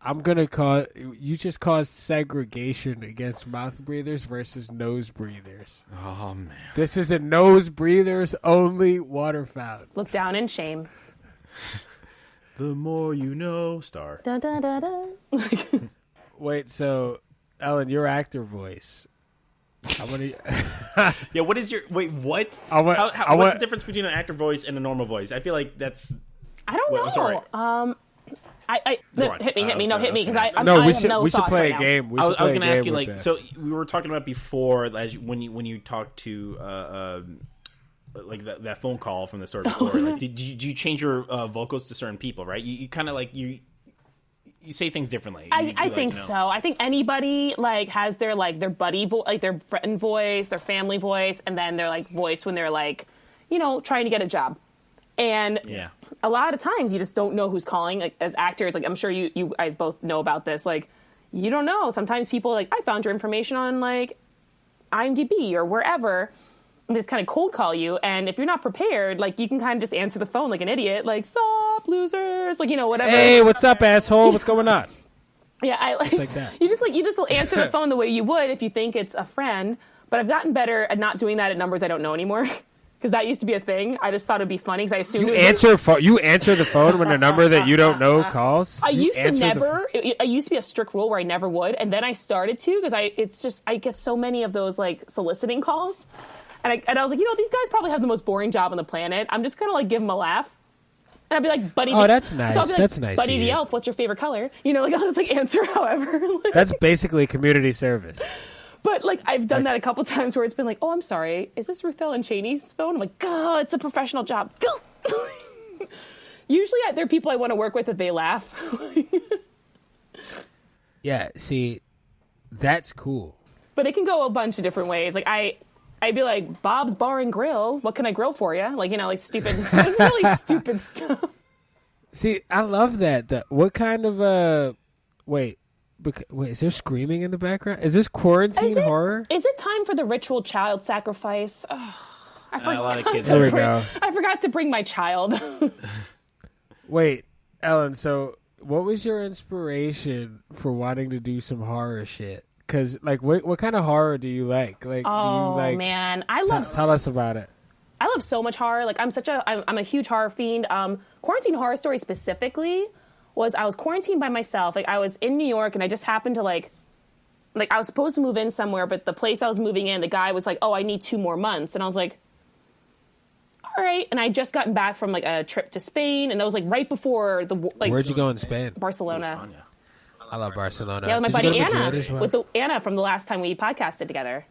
I'm going to call you just caused segregation against mouth breathers versus nose breathers. Oh, man. This is a nose breathers only water fountain. Look down in shame. The more you know, star. Da, da, da, da. Wait, so Ellen, your actor voice. I want to. Yeah, what is your... Wait, what? I want- What's the difference between an actor voice and a normal voice? I feel like that's... I don't know. I'm sorry. Go on. Hit me. No, sorry, hit me because I No, I we have should no we should thoughts play right a now. game. We I should was play going to a ask game you, with like, this. so we were talking about before, when you talked to like that phone call from the store before. Like, did you change your vocals to certain people? Right? You kind of like you say things differently. I think so. I think anybody like has their buddy voice, like their friend voice, their family voice, and then their like voice when they're like, trying to get a job. And Yeah. a lot of times you just don't know who's calling. Like as actors, like I'm sure you guys both know about this. Like you don't know. Sometimes people like, I found your information on like IMDb or wherever. And they just kind of cold call you. And if you're not prepared, like you can kind of just answer the phone like an idiot, like "Sup, losers," like whatever. Hey, what's up, asshole? What's going on? Yeah, I like, Just like that. You just will answer the phone the way you would if you think it's a friend. But I've gotten better at not doing that at numbers I don't know anymore. Because that used to be a thing. I just thought it'd be funny because I assumed You answer the phone when a number that you don't know calls. I You used to answer the never. It used to be a strict rule where I never would, and then I started to because I get so many of those like soliciting calls, and I was like, these guys probably have the most boring job on the planet. I'm just gonna like give them a laugh, and I'd be like, Buddy. Oh, that's nice. So I'll be like, That's nice Buddy of the you. elf, what's your favorite color? Like I'll just like answer however. That's basically community service. But, like, I've done that a couple times where it's been like, oh, I'm sorry, is this Ruth Ellen Cheney's phone? I'm like, God, it's a professional job. Usually there are people I want to work with if they laugh. Yeah, see, that's cool. But it can go a bunch of different ways. Like, I'd be like, Bob's Bar and Grill, what can I grill for you? Like, like stupid, it's really stupid stuff. See, I love that. What kind of, wait, is there screaming in the background? Is this quarantine horror? Is it time for the ritual child sacrifice? Oh, I forgot a lot of kids. There we go. I forgot to bring my child. Wait, Ellen, so what was your inspiration for wanting to do some horror shit? Because, like, what kind of horror do you like? Like, do you like... Man, I love... Tell us about it. I love so much horror. Like, I'm a huge horror fiend. Quarantine Horror Story specifically was I was quarantined by myself. Like, I was in New York, and I just happened to, like I was supposed to move in somewhere, but the place I was moving in, the guy was like, oh, I need 2 more months. And I was like, all right. And I had just gotten back from, like, a trip to Spain, and that was, like, right before the, like... Where'd you go in Spain? Barcelona. I love Barcelona. Yeah, with my Did you buddy go to Madrid Anna. as well? With Anna from the last time we podcasted together.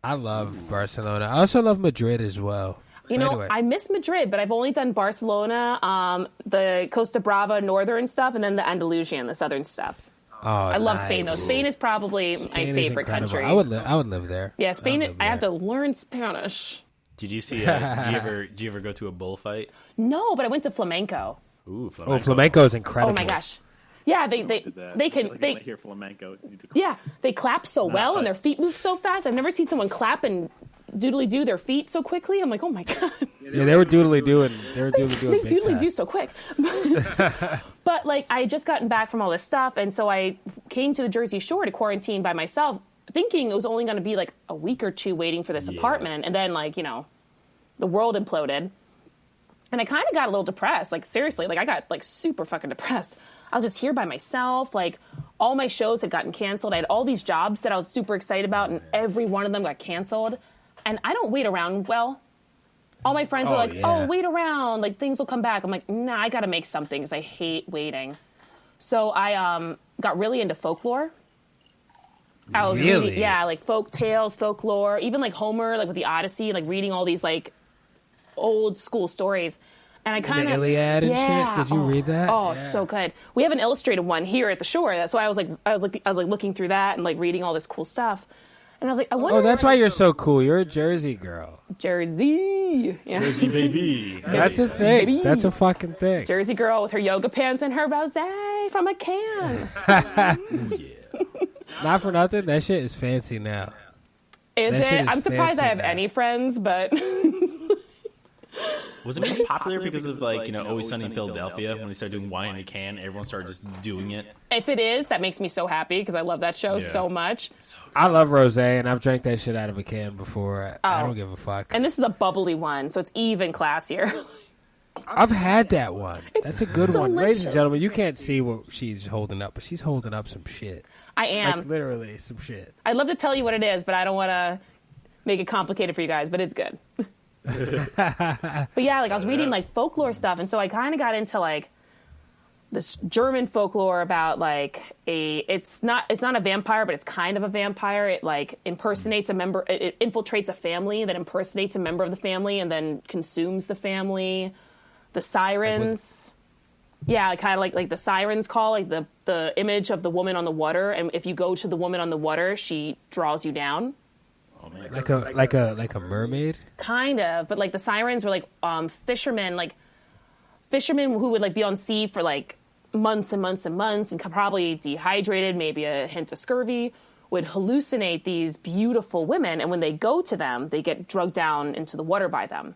I love Barcelona. I also love Madrid as well. Anyway. I miss Madrid, but I've only done Barcelona, the Costa Brava northern stuff, and then the Andalusian, the southern stuff. Oh, I love nice. Spain, though. Spain is probably my Spain is favorite incredible. country. I would live there. Yeah, Spain. live I have to there. learn Spanish. Did you see? Did you ever go to a bullfight? No, but I went to flamenco. Ooh, flamenco. Oh, flamenco is incredible. Oh my gosh. Yeah, they can I hear flamenco. You need to yeah, they clap so well and but- their feet move so fast. I've never seen someone clap and doodly do their feet so quickly. I'm like, oh my god. Yeah, they were doodly doing. They were doodly doing. They big doodly time. do so quick. But like, I had just gotten back from all this stuff, and so I came to the Jersey Shore to quarantine by myself, thinking it was only going to be like a week or two waiting for this apartment, and then like the world imploded, and I kind of got a little depressed. Like seriously, like I got like super fucking depressed. I was just here by myself. Like all my shows had gotten canceled. I had all these jobs that I was super excited about, and every one of them got canceled. And I don't wait around well. All my friends are like, oh, wait around. Like, things will come back. I'm like, nah, I got to make something because I hate waiting. So I got really into folklore. I was Really? reading, yeah, like folk tales, folklore, even like Homer, like with the Odyssey, like reading all these like old school stories. And I kind The of Iliad and shit. Did you read that? Oh, it's so good. We have an illustrated one here at the shore. That's why I was looking through that and like reading all this cool stuff. And I was like, I wonder. Oh, that's why you're so cool. You're a Jersey girl. Jersey. Yeah. Jersey baby. That's a thing. Baby. That's a fucking thing. Jersey girl with her yoga pants and her rosé from a can. Ooh, yeah. Not for nothing, that shit is fancy now. Is That shit it? is I'm surprised I have fancy now. any friends, but Was it made popular because of like, you know, Always Sunny in Philadelphia when they started doing wine in a can? Everyone started just doing it. if it is, that makes me so happy because I love that show so much. I love rosé, and I've drank that shit out of a can before. I don't give a fuck. And this is a bubbly one, so it's even classier. I've had that one. That's a good one. Ladies delicious. and gentlemen, you can't see what she's holding up, but she's holding up some shit. I am. Like, literally, some shit. I'd love to tell you what it is, but I don't want to make it complicated for you guys, but it's good. But yeah, like I was reading like folklore stuff, and so I kind of got into like this German folklore about like it's not a vampire, but it's kind of a vampire. It like impersonates a member, it infiltrates a family, that impersonates a member of the family, and then consumes the family. The sirens. Yeah, kind of like the sirens call, like the image of the woman on the water, and if you go to the woman on the water, she draws you down. Oh, man. Like a mermaid. Kind of, but like the sirens were like fishermen who would like be on sea for like months and months and months and probably dehydrated, maybe a hint of scurvy, would hallucinate these beautiful women, and when they go to them, they get drugged down into the water by them.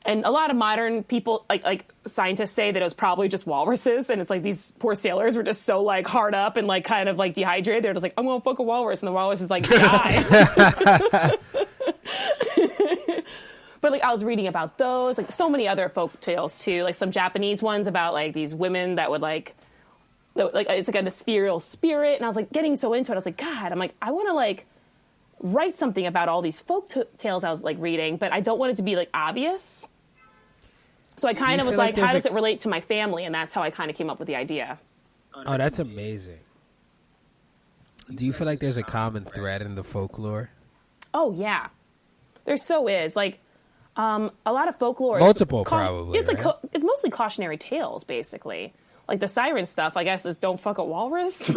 And a lot of modern people, like scientists say that it was probably just walruses, and it's like these poor sailors were just so like hard up and like kind of like dehydrated. They're just like, I'm gonna fuck a walrus, and the walrus is like, die. But like I was reading about those, like so many other folk tales too, like some Japanese ones about like these women that would like it's like an ethereal spirit, and I was like getting so into it. I was like, God, I'm like, I want to like write something about all these folk tales I was like reading, but I don't want it to be like obvious. So I kind of was like, how does it relate to my family? And that's how I kind of came up with the idea. Oh, that's amazing. Do you feel like there's a common thread in the folklore? Oh yeah, there so is. Like a lot of folklore. Multiple, probably. It's like right? it's mostly cautionary tales, basically. Like the siren stuff, I guess, is don't fuck a walrus.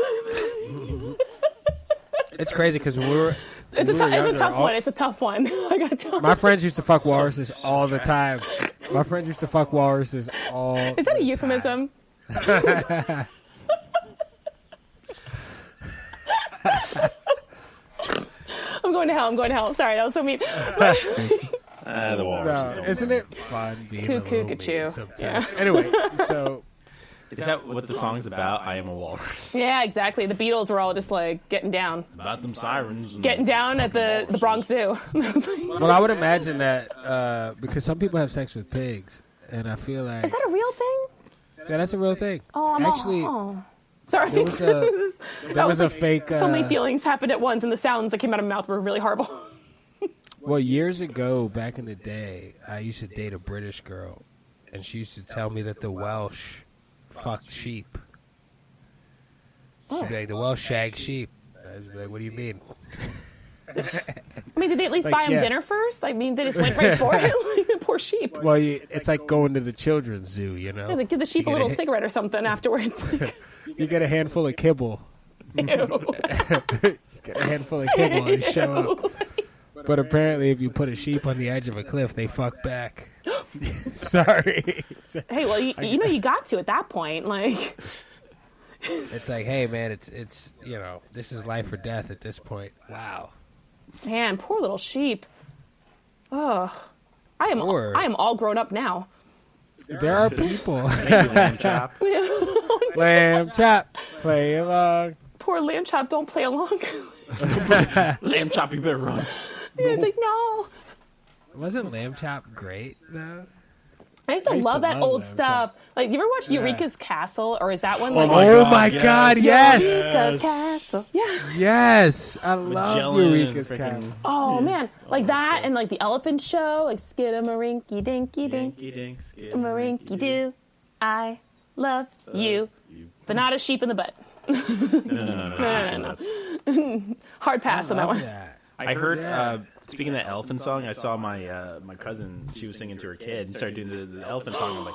It's crazy because It's a tough one. It's a tough one. I gotta tell my friends used to fuck walruses all the time. My friends used to fuck walruses all. Is that a euphemism? I'm going to hell. Sorry, that was so mean. The walrus. No, isn't it fun being a little mean Cuckoo. sometimes? Yeah. Anyway, so Is that what the song's about? I Am a Walrus. Yeah, exactly. The Beatles were all just like getting down. About them sirens. Getting down at the Bronx Zoo. well, I would imagine that because some people have sex with pigs, and I feel like Is that a real thing? yeah, that's a real thing. Oh, I'm Actually, sorry. there was a fake. So many feelings happened at once, and the sounds that came out of my mouth were really horrible. Well, years ago, back in the day, I used to date a British girl, and she used to tell me that the Welsh fucked sheep. She'd be like, the Welsh shag sheep. I was like, what do you mean? I mean, did they at least Like, buy him yeah. dinner first? I mean, they just went right for it. Like, the poor sheep. Well, it's like going to the children's zoo, you know? It was like, give the sheep a You little get cigarette or something afterwards. Like, You get a handful of kibble. ew. Get a handful of kibble and show up. But apparently, if you put a sheep on the edge of a cliff, they fuck back. Sorry. Hey, well, you know, you got to at that point. Like, It's like, hey, man, it's this is life or death at this point. Wow. man, poor little sheep. Oh, I am Or- all grown up now. There are people. Thank you, Lamb Chop. Lamb chop, play along. Poor lamb chop, don't play along. Lamb Chop, you better run. It's like, no. Wasn't lamb chop great though? I used to used love to that love old Lamb stuff. Chop. Like, you ever watch Eureka's Castle, or is that one? Like, Oh my God, yes, Eureka's Castle. Yeah. yes, I love Magellan and Eureka's frickin' Castle. Oh man, like that, and like the Elephant Show, like Skidamarinky Dinky Dink, Dinky dink, Marinky Doo. I love you, but not a sheep in the butt. No. Hard pass on that Love one. that. I heard, speaking of that elephant song, I saw my my cousin, she was singing to her kid and started doing the elephant song. I'm like,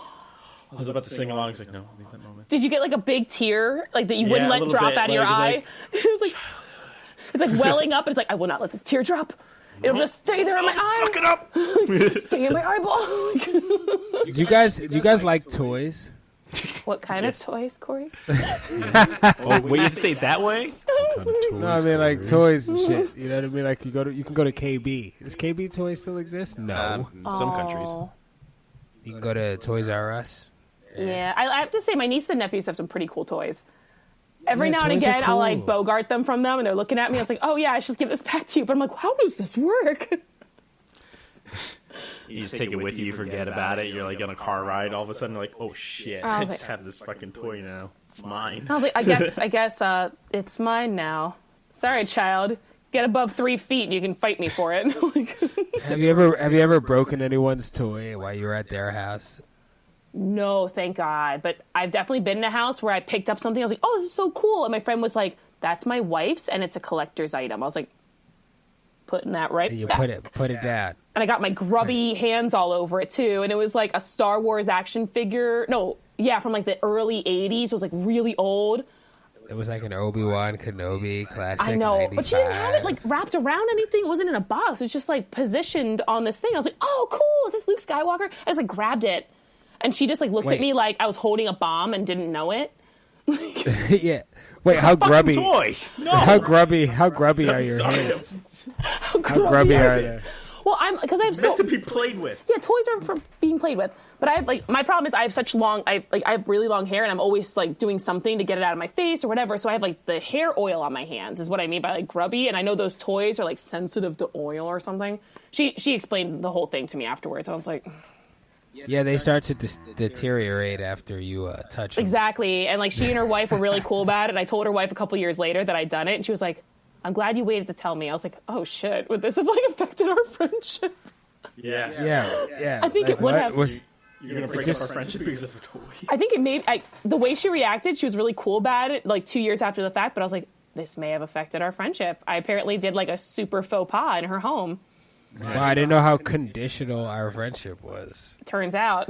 I was about to sing along. It's like, no, leave that moment. Did you get like a big tear, like that you Yeah, wouldn't a let little drop bit, out of your like, eye? It was like, it's like welling up, and it's like, I will not let this tear drop. It'll just stay there in my eye. Suck it up! Stay in my eyeball. Do you guys like toys? What kind of toys, Corey? Oh, wait, you have to say it that way? ton of toys. No, I mean like Corey. toys and shit. You know what I mean? Like you can go to KB. Does KB Toys still exist? No. Some countries. Oh. You can go to Toys R Us. Yeah, I have to say my nieces and nephews have some pretty cool toys. Every Yeah, now and toys are again, I'll like cool. bogart them from them, and they're looking at me. I was like, "Oh yeah, I should give this back to you." But I'm like, "How does this work?" You just take it with you, you forget about it. You're like on a car ride, all of a sudden, you're like, oh shit, I I was just like- have this fucking toy now. It's mine. I was like, I guess, it's mine now. Sorry, child. Get above 3 feet, and you can fight me for it. Like, Have you ever broken anyone's toy while you were at their house? no, thank God. But I've definitely been in a house where I picked up something. I was like, "Oh, this is so cool," and my friend was like, "That's my wife's, and it's a collector's item." I was like, putting that right And you back. put it down. And I got my grubby hands all over it too. And it was like a Star Wars action figure. No, yeah, from like the early 80s. It was like really old. It was like an Obi-Wan Kenobi classic. I know. 95. But she didn't have it like wrapped around anything. It wasn't in a box. It was just like positioned on this thing. I was like, "Oh, cool. Is this Luke Skywalker?" I just like grabbed it. And she just like looked at Wait. me like I was holding a bomb and didn't know it. Yeah. Wait, how grubby? Toy. No. How grubby are your Sorry. hands? How How grubby are they? Well, because I have so Meant to be played with. yeah, toys are for being played with. But I have like my problem is I have such long I have really long hair and I'm always like doing something to get it out of my face or whatever. So I have like the hair oil on my hands is what I mean by like grubby. And I know those toys are like sensitive to oil or something. She explained the whole thing to me afterwards. I was like, Yeah, they start to deteriorate after you touch them. exactly. And like she and her wife were really cool about it. I told her wife a couple years later that I'd done it, and she was like, "I'm glad you waited to tell me." I was like, "Oh shit, would this have like affected our friendship?" Yeah. Yeah. I think it would what have. was- You're going to break up our friendship because of a toy. I think it made the way she reacted. She was really cool about it. Like 2 years after the fact, but I was like, "This may have affected our friendship." I apparently did like a super faux pas in her home. Well, I didn't know how conditional our friendship was Turns out,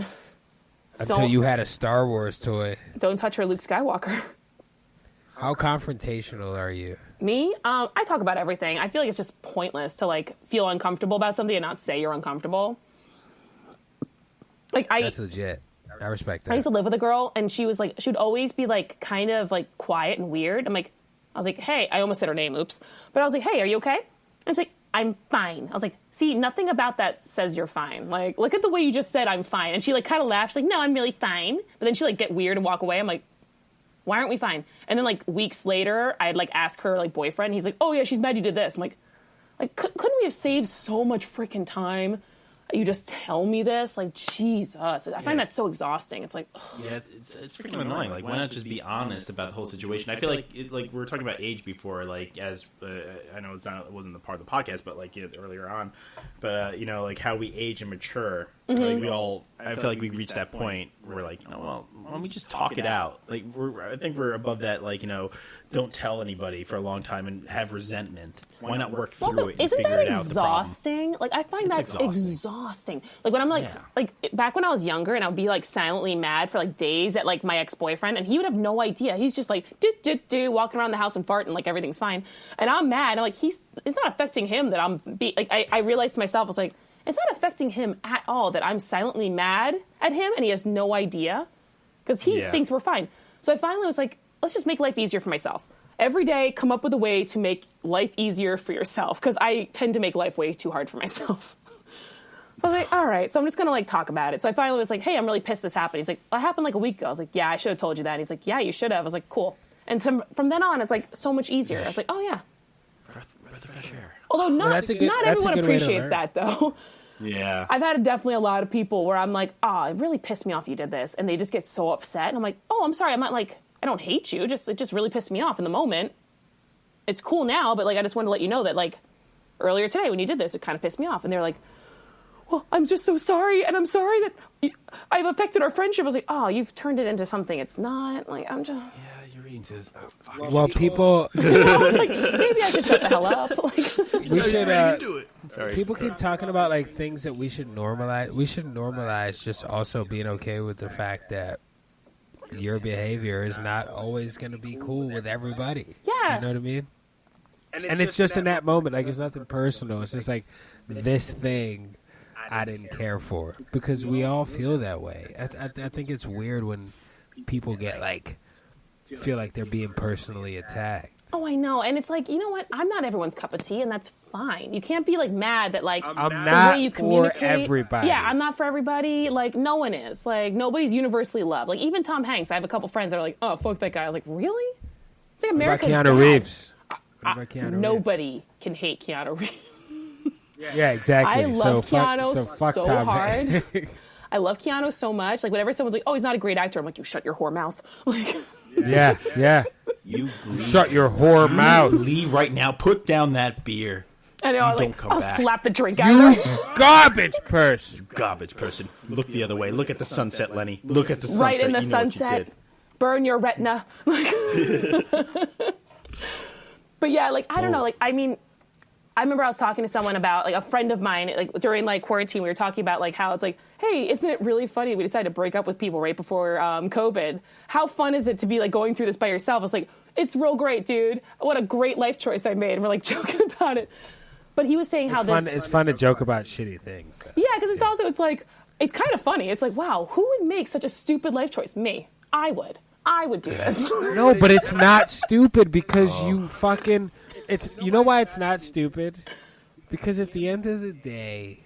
until Don't- you had a Star Wars toy. don't touch her Luke Skywalker. How confrontational are you? Me, I talk about everything. I feel like it's just pointless to like feel uncomfortable about something and not say you're uncomfortable. Like That's legit. I respect that. I used to live with a girl, and she was like, she would always be like, kind of like quiet and weird. I was like, "Hey," I almost said her name, oops. But I was like, "Hey, are you okay?" And she's like, "I'm fine." I was like, "See, nothing about that says you're fine. Like, look at the way you just said I'm fine." And she like kind of laughed. She's like, "No, I'm really fine." But then she like get weird and walk away. I'm like, "Why aren't we fine?" And then like weeks later, I'd like ask her like boyfriend. He's like, "Oh yeah, she's mad you did this." I'm like couldn't we have saved so much freaking time? You just tell me this, like Jesus. I find that so exhausting. It's like, ugh. Yeah, it's freaking annoying. Like, why not just be honest about the whole situation? I feel like like we were talking about age before. Like, as I know it wasn't the part of the podcast, but like earlier on, but you know, like how we age and mature. Like we all, I feel like we've reached that point where we're like, well, why don't we just talk it out? Like I think we're above that. Like, don't tell anybody for a long time and have resentment. Why not work through Also, it and isn't figure that it out? The problem. exhausting? Like, I find It's that exhausting. Like, when I'm like, back when I was younger and I would be like silently mad for like days at like my ex-boyfriend, and he would have no idea. He's just like, walking around the house and farting like everything's fine. And I'm mad. I'm like, it's not affecting him that I'm, I realized to myself, I was like, it's not affecting him at all that I'm silently mad at him and he has no idea because he thinks we're fine. So I finally was like, let's just make life easier for myself. Every day, come up with a way to make life easier for yourself, because I tend to make life way too hard for myself. So I was like, all right, so I'm just going to like talk about it. So I finally was like, hey, I'm really pissed this happened. He's like, well, it happened like a week ago. I was like, yeah, I should have told you that. And he's like, yeah, you should have. I was like, cool. And from then on, it's like so much easier. I was like, oh yeah. Breath of fresh air. Although not that's a good everyone way to appreciates learn. that though. Yeah. I've had definitely a lot of people where I'm like, it really pissed me off you did this. And they just get so upset. And I'm like, oh, I'm sorry. I'm not like, I don't hate you. It just really pissed me off in the moment. It's cool now, but like, I just wanted to let you know that like earlier today when you did this, it kind of pissed me off. And they're like, well, I'm just so sorry. And I'm sorry that I've affected our friendship. I was like, oh, you've turned it into something it's not. Like, I'm just... Yeah, you're reading to this. Oh, fuck. Well, people I was like, maybe I should shut the hell up. Like, we should do it. Sorry. people keep talking about like things that we should normalize. We should normalize just also being okay with the fact that your behavior is not always going to be cool with everybody. Yeah. You know what I mean? And it's just in that moment, like it's nothing personal. It's just like this thing I didn't care for, because we all feel that way. I think it's weird when people get like feel like they're being personally attacked. oh, Oh, I know. And it's like, you know what? I'm not everyone's cup of tea, and that's fine. You can't be like mad that like I'm the not way you for communicate. everybody. Yeah, I'm not for everybody. Like, no one is. Like, nobody's universally loved. Like, even Tom Hanks. I have a couple friends that are like, oh, fuck that guy. I was like, really? It's like America's What about dad. Keanu Reeves? What about Keanu Reeves? Nobody can hate Keanu Reeves. Yeah, exactly. I love Keanu fuck so Tom hard. Hanks. I love Keanu so much. Like, whenever someone's like, oh, he's not a great actor, I'm like, you shut your whore mouth. Like, yeah. You Shut your whore mouth. leave right now. Put down that beer. I know, don't like, come I'll back. slap the drink out of You her. garbage person. Garbage person. Look the other way. Look at the sunset, Lenny. Look at the sunset. Right in the You know what you sunset. did. Burn your retina. But yeah, like, I don't know. Like, I mean, I remember I was talking to someone about, like, a friend of mine, like, during, like, quarantine, we were talking about, like, how it's like, hey, isn't it really funny we decided to break up with people right before COVID? How fun is it to be, like, going through this by yourself? It's like, it's real great, dude. What a great life choice I made. And we're, like, joking about it. But he was saying how It's fun to joke about shitty things. Though. Yeah, because it's also, it's like, it's kind of funny. It's like, wow, who would make such a stupid life choice? Me. I would do this. No, but it's not stupid because you fucking... You know why it's not stupid? Because at the end of the day,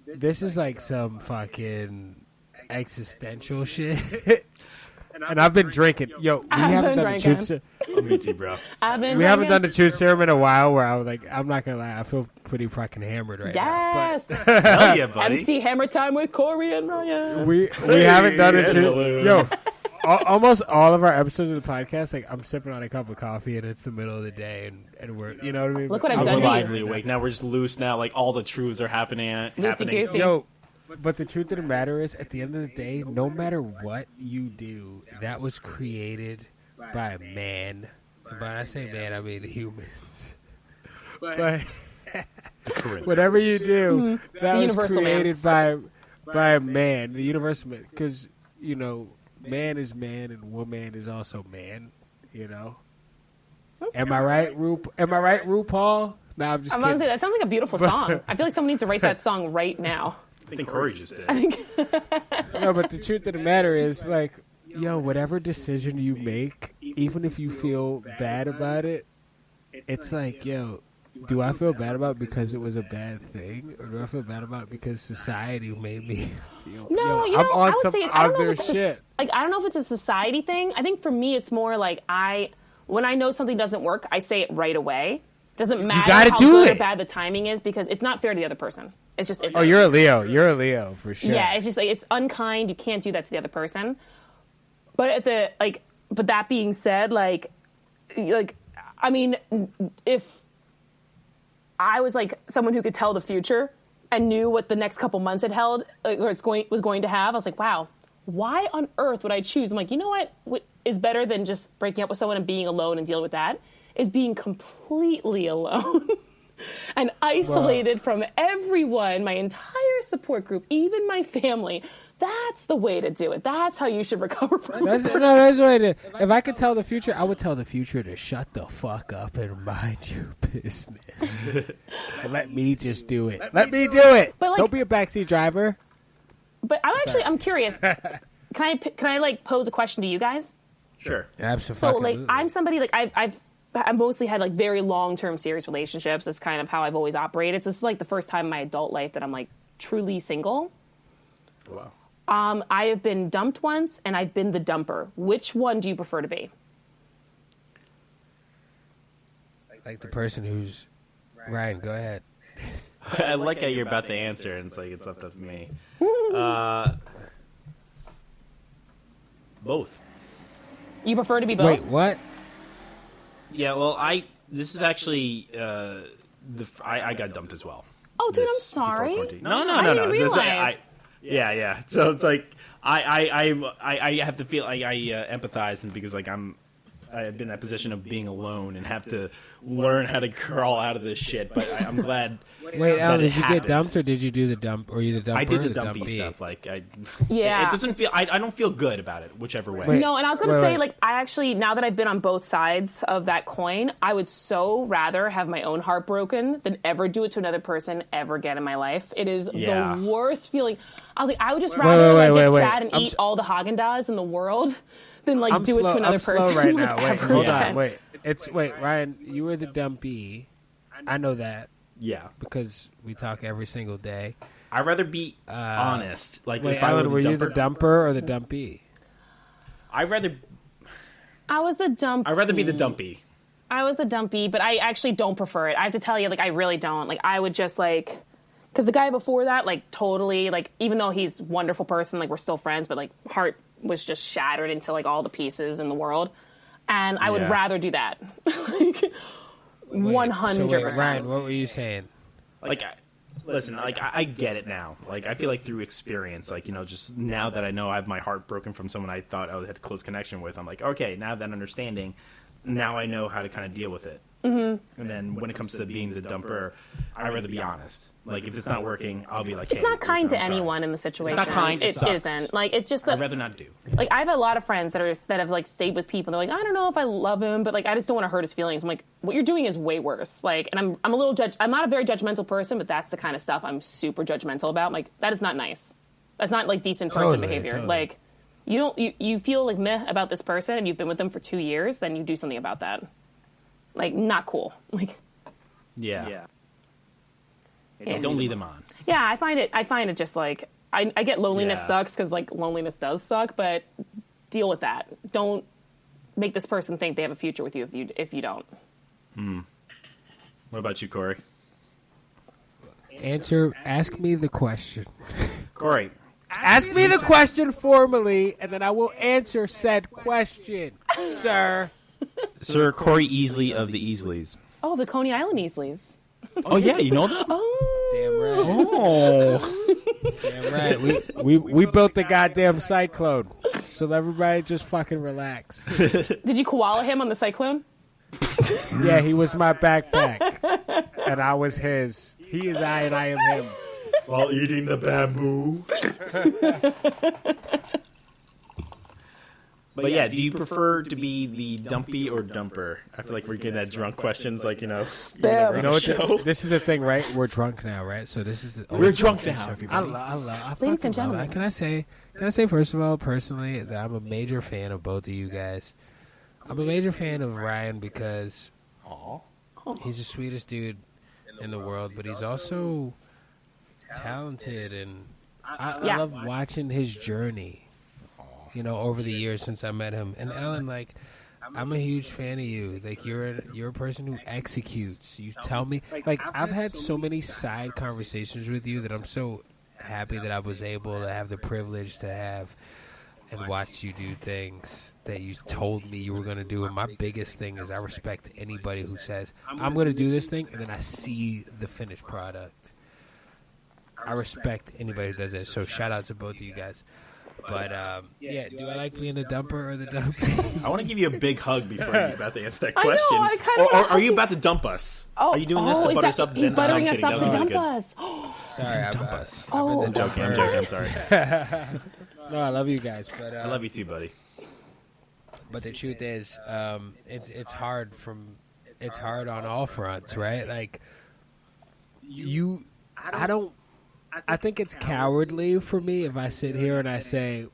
this is like some fucking existential shit. And I've been drinking. Yo, we haven't done the truth serum. Me too, bro. We haven't done the truth serum in a while where I was like, I'm not going to lie, I feel pretty fucking hammered right now. Yes. Hell yeah, buddy. MC Hammer Time with Corey and Ryan. We haven't done the truth. Yo, almost all of our episodes of the podcast, like I'm sipping on a cup of coffee and it's the middle of the day and we're, you know what I mean? Look what I've We're done to lively you. awake. Now we're just loose now. Like, all the truths are happening. Loosey-goosey. Yo, but the truth of the matter is, at the end of the day, no matter what you do, that was created by a man. And when I say man, I mean humans. But whatever you do, that was universal created by a man, the universal man. Because, you know, man is man and woman is also man, you know? Am I right, RuPaul? No, I'm just I'm kidding. honestly, that sounds like a beautiful song. I feel like someone needs to write that song right now. I think Corey just did. No, but the truth of the matter is, like, yo, whatever decision you make, even if you feel bad about it, it's like, yo, do I feel bad about it because it was a bad thing? Or do I feel bad about it because society made me feel... No, yo, I'm on I would some say I don't know other if it's shit. I don't know if it's a society thing. I think for me, it's more like when I know something doesn't work, I say it right away. Doesn't matter gotta how do good it. or bad the timing is because it's not fair to the other person. It's just isn't. Oh, you're a Leo. You're a Leo, for sure. Yeah, it's just like it's unkind. You can't do that to the other person. But but that being said, like I mean, if I was like someone who could tell the future and knew what the next couple months had held or was going to have, I was like, wow, why on earth would I choose? I'm like, you know what is better than just breaking up with someone and being alone and dealing with that is being completely alone. And isolated from everyone, my entire support group, even my family. That's the way to do it. That's how you should recover from it. That's the way to... If I could tell the future, I would tell the future to shut the fuck up and mind your business. And let me just do it. Let me do it. But, like- Don't be a backseat driver. But I'm curious. Can I like pose a question to you guys? Sure. Absolutely. So like I'm somebody like I've mostly had like very long-term serious relationships. That's kind of how I've always operated. So this is like the first time in my adult life that I'm like truly single. Wow. I have been dumped once and I've been the dumper. Which one do you prefer to be? Like the person who's... Ryan, go ahead. I like how you're about to answer, and it's like it's up to me. Both. You prefer to be both? Wait, what? Yeah, well, this is actually I got dumped as well. Oh, dude, I'm Before sorry. quarantine. No. I didn't realize. Yeah. So it's like I have to feel I empathize, and because like I've been in that position of being alone and have to learn how to crawl out of this shit. But I'm glad. Wait, Alan, it did you happened. get dumped or did you do the dump? Or you the dumper? I did or the dumpy dumpee? stuff. Like Yeah. it doesn't feel. I don't feel good about it, whichever way. Wait. No, and I was going to Wait, say, wait. like, I actually, now that I've been on both sides of that coin, I would so rather have my own heart broken than ever do it to another person ever again in my life. It is Yeah. the worst feeling. I was like, I would just rather wait. get sad and eat all the Haagen-Dazs in the world than like do it to another I'm person. slow right with now. Wait, that hold bread. on. Wait, Ryan, you were the dumpy. I know that Yeah. because we talk every single day. I'd rather be honest. Like, Wait, if I Ellen, were the you the dumper or the dumpy? I'd rather I was the dumpy. I'd rather be the dumpy. I was the dumpy, but I actually don't prefer it. I have to tell you, like, I really don't. Like, I would just, like... Because the guy before that, like, totally, like, even though he's a wonderful person, like, we're still friends, but, like, heart was just shattered into, like, all the pieces in the world. And I would rather do that. Like, 100%. So wait, Ryan, what were you saying? Like, listen, like, I get it now. Like, I feel like through experience, like, you know, just now that I know I have my heart broken from someone I thought I had a close connection with, I'm like, okay, now that understanding, now I know how to kind of deal with it. Mm-hmm. And then when it comes to being the dumper, I'd rather be honest. Like, if it's not working, I'll be like, hey, it's not kind to I'm sorry. anyone in the situation. It's not kind. It sucks. isn't. Like, it's just that. I'd rather not do. Like, I have a lot of friends that have like stayed with people. And they're like, I don't know if I love him, but like, I just don't want to hurt his feelings. I'm like, what you're doing is way worse. Like, and I'm a little I'm not a very judgmental person, but that's the kind of stuff I'm super judgmental about. I'm like, that is not nice. That's not like decent person behavior. Totally. Like, you feel like meh about this person, and you've been with them for 2 years, then you do something about that. Like, not cool. Like, Yeah. Don't lead them on. yeah, I find it just like I get loneliness sucks because like loneliness does suck, but deal with that. Don't make this person think they have a future with you if you don't. What about you, Corey? Ask me the question. Corey. Ask me the question formally, and then I will answer said question, sir. Sir Corey Easley of the Easleys. Oh, the Coney Island Easleys. Oh, yeah, you know them? Oh. Damn right. Damn right. We built the goddamn cyclone. So everybody just fucking relax. Did you koala him on the cyclone? Yeah, he was my backpack. And I was his. He is I and I am him. While eating the bamboo. But yeah, do you prefer to be the dumpy or dumper? I feel like we're getting that drunk questions, like, you know. Damn. You know what? This is the thing, right? We're drunk now, right? So this is. We're drunk now, everybody. I Ladies fucking and love gentlemen. it. Can I say first of all, personally, that I'm a major fan of both of you guys. I'm a major fan of Ryan because he's the sweetest dude in the world, but he's also talented, and I love watching his journey. You know, over the years since I met him. And Ellen, like, I'm a huge fan of you. Like, you're a person who executes. You tell me, like, I've had so many side conversations with you that I'm so happy that I was able to have the privilege to have and watch you do things that you told me you were going to do. And my biggest thing is I respect anybody who says, I'm going to do this thing, and then I see the finished product. I respect anybody who does that. So shout out to both of you guys. But, yeah, do I like being the dumper or the dumpy? I want to give you a big hug before you're about to answer that question. I know, or are you about to dump us? Oh, are you doing this to butter us up? He's buttering us No, up I'm to kidding. dump That was really us. Sorry, dump us. Oh. I'm the good. I'm dumper. joking. I'm sorry. No, I love you guys. But I love you too, buddy. But the truth is, it's hard on all fronts, right? Like, I think it's cowardly for me if I sit here and I say,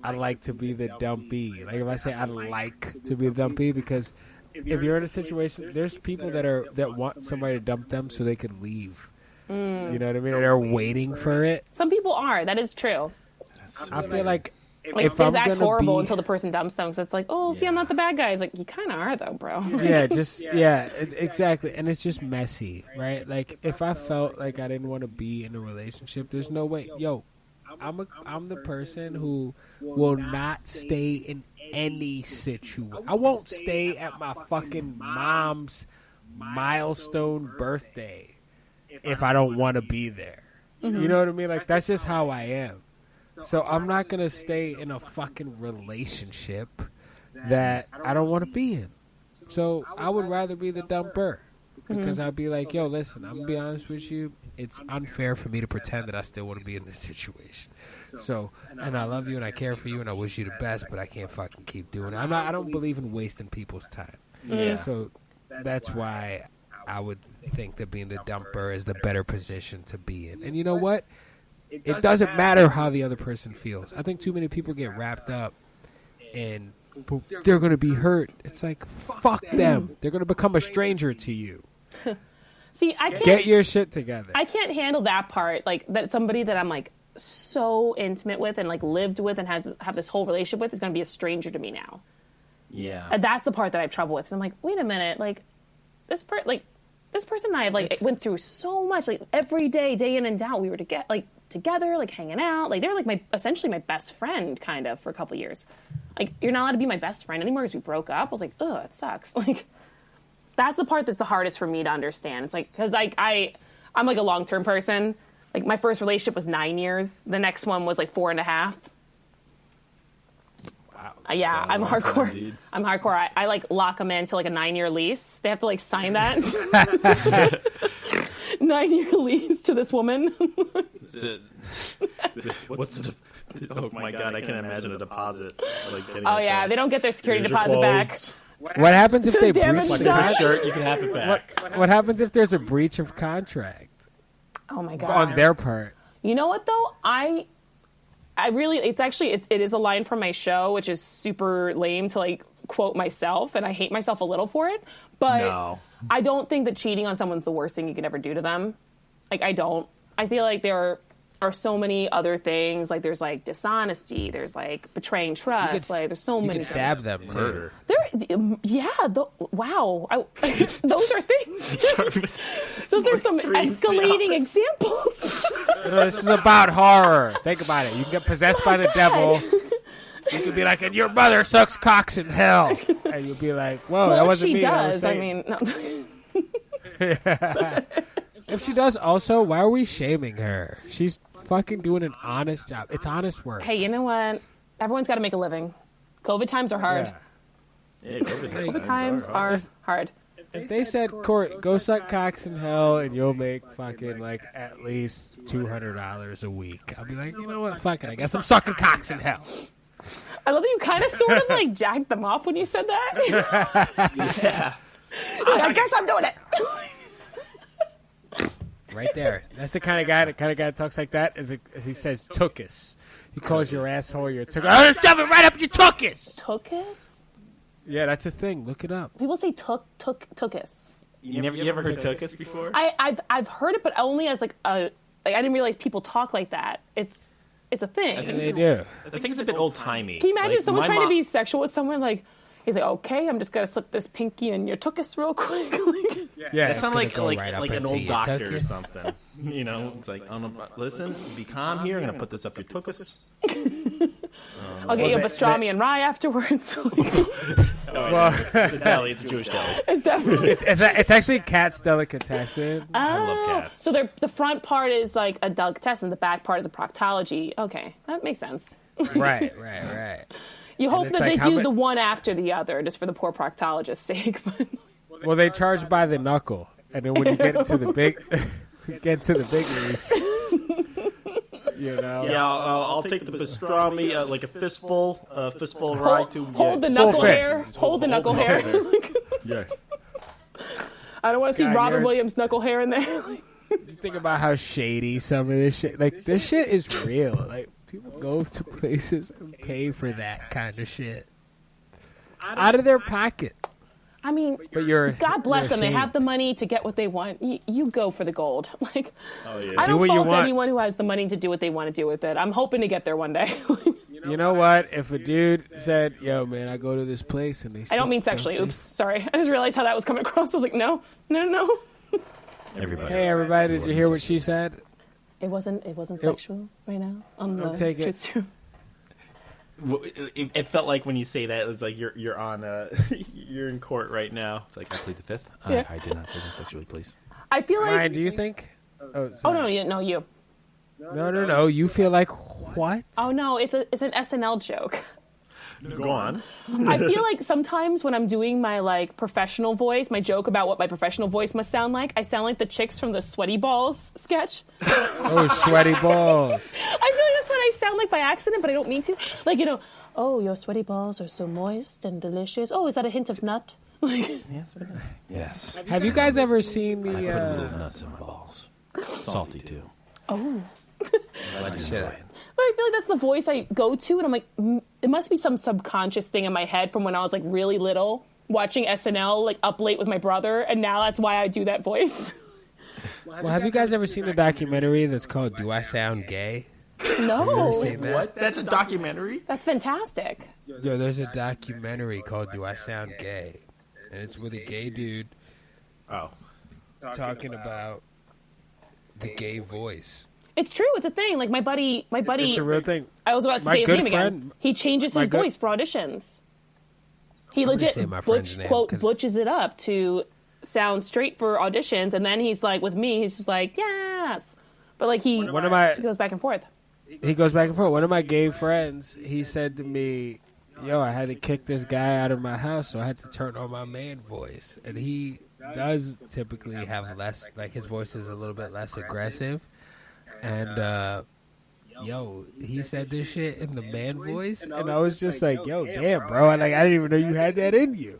I like to be the dumpy. Like, if I say I'd like to be the dumpy, because if you're in a situation, there's people that want somebody to dump them so they could leave. You know what I mean? And they're waiting for it. Some people are. That is true. I feel like Like, if they I'm act gonna horrible be, until the person dumps them. So it's like, oh, see, I'm not the bad guy. It's like, you kind of are, though, bro. Exactly. And it's just messy, right? Like, if I felt like I didn't want to be in a relationship, there's no way. Yo, I'm the person who will not stay in any situation. I won't stay at my fucking mom's milestone birthday if I don't want to be there. Mm-hmm. You know what I mean? Like, that's just how I am. So I'm not going to stay in a fucking relationship that I don't want to be in. So I would rather be the dumper, because I'd be like, yo, listen, I'm going to be honest with you. It's unfair for me to pretend that I still want to be in this situation. So, and I love you and I care for you and I wish you the best, but I can't fucking keep doing it. I don't believe in wasting people's time. Yeah. So that's why I would think that being the dumper is the better position to be in. And you know what? it doesn't matter how the other person feels. I think too many people get wrapped up in they're going to be hurt. It's like, fuck them. They're going to become a stranger to you. See, I can't get your shit together. I can't handle that part. Like that somebody that I'm like so intimate with and like lived with and have this whole relationship with is going to be a stranger to me now. Yeah. And that's the part that I have trouble with. So I'm like, wait a minute, like this person and I have like went through so much, like every day in and out, we were together, like hanging out. Like they were like essentially my best friend kind of for a couple of years. Like you're not allowed to be my best friend anymore because we broke up. I was like, ugh, it sucks. Like that's the part that's the hardest for me to understand. It's like, cause I'm like a long-term person. Like my first relationship was 9 years. The next one was like 4.5. Wow. Yeah, I'm hardcore. Time, I'm hardcore. I like lock them into like a 9-year lease. They have to like sign that 9-year lease to this woman. What's the? Oh my god, I can't imagine a deposit. Like Oh yeah, they don't get their security deposit back. What happens if they damage breach done. Shirt, you can have it back. What happens if there's a breach of contract Oh my god. on their part? You know what though? I really, it is a line from my show, which is super lame to like quote myself, and I hate myself a little for it. But No. I don't think that cheating on someone's the worst thing you can ever do to them. Like I don't. I feel like there are so many other things. Like there's like dishonesty. There's like betraying trust. Like there's so You many. can stab them too. Murder. Wow. Those are things. Those are some extreme escalating opposite. examples. This is about horror. Think about it. You can get possessed by the devil. You can be like, and your mother sucks cocks in hell. And you'll be like, whoa, that Well, if wasn't she me. That was does, I Satan. mean, no. If she does also, why are we shaming her? She's fucking doing an honest job. It's honest work. Hey, you know what? Everyone's got to make a living. COVID times are hard. Yeah. Yeah, COVID times are hard. If they said, Court, go suck cocks in hell and you'll make fucking like at least $200 a week, I'll be like, you know what? Fuck it. I guess I'm sucking cocks in hell. I love that you kind of sort of like jacked them off when you said that. Yeah. I guess I'm doing it. Right there. That's the kind of guy that talks like that. He says tookus. He calls your asshole your tookus. I'm gonna shove it right up your tookus. Tookus? Yeah, that's a thing. Look it up. People say tookus. You never heard Tokus before? I've heard it, but only as like I didn't realize people talk like that. It's a thing. They do. The thing's a bit old timey. Can you imagine if someone's trying to be sexual with someone, like, he's like, okay, I'm just going to slip this pinky in your tookus real quick. Yeah, That sounds like right an old your doctor or tookus. something. You know, it's like, oh, no, listen, be calm here. I'm gonna put this up your tookus. I'll get you a pastrami and rye afterwards. Well, The deli, it's a Jewish deli. It's definitely. it's actually cat's delicatessen. I love cats. So the front part is like a delicatessen, the back part is a proctology. Okay, that makes sense. Right. You hope it's that like, they how do ma- the one after the other, just for the poor proctologist's sake. But Well, they charge by the knuckle, and then when you get into the big, leagues, you know. Yeah, I'll take the pastrami, like a fistful right to hold the yeah. knuckle fist. hair. Hold the knuckle hair. Yeah. I don't want to see God, Robin you're- Williams knuckle hair in there. Just think about how shady some of this shit. Like this shit is real. Like people go to places and pay for that kind of shit out of their pocket. I mean, But you're God bless you're them. They ashamed. have the money to get what they want. You go for the gold. Like, Oh yeah. I Do don't what you fault want. anyone who has the money to do what they want to do with it. I'm hoping to get there one day. You know what? If a dude said, "Yo, man, I go to this place and they," I don't mean sexually. Oops, sorry. I just realized how that was coming across. I was like, no. Everybody. Hey, everybody! Did you hear what she said? It wasn't sexual right now on the take it. Jutsu. It felt like when you say that, it's like you're on you're in court right now. It's like I plead the fifth. Yeah. I did not say that sexually, please. I feel like. Ryan, do you think? Oh, Oh sorry. no, you. No. You feel like what? Oh no, it's an SNL joke. Go on. I feel like sometimes when I'm doing my like professional voice, my joke about what my professional voice must sound like, I sound like the chicks from the Sweaty Balls sketch. Oh, sweaty balls! I feel like that's what I sound like by accident, but I don't mean to. Like, oh, your sweaty balls are so moist and delicious. Oh, is that a hint of nut? Like, Yes. Have you guys ever seen I put the? little nuts in my balls. Salty too. oh. Shit. But I feel like that's the voice I go to, and I'm like, it must be some subconscious thing in my head from when I was like really little, watching SNL like up late with my brother, and now that's why I do that voice. Well, have you guys ever seen a documentary that's called "Do I Sound Gay"? No, Seen that? What? That's a documentary? that's fantastic. Yo, there's a documentary called "Do I Sound Gay," and it's with a gay dude Oh. talking about the gay voice. It's true. It's a thing. Like my buddy. It's a real thing. I was about to My say his good name friend- again. He changes his voice for auditions. He I'm gonna legit say my friend's name, quote 'cause- butches it up to sound straight for auditions, and then he's like, with me, he's just like, yes, but like he goes back and forth. He goes back and forth. One of my gay friends, he said to me, "Yo, I had to kick this guy out of my house, so I had to turn on my man voice." And he does typically have less, like his voice is a little bit less aggressive. And yo, he said this shit in the man voice, and I was just like, "Yo, damn, bro! I didn't even know you had that in you."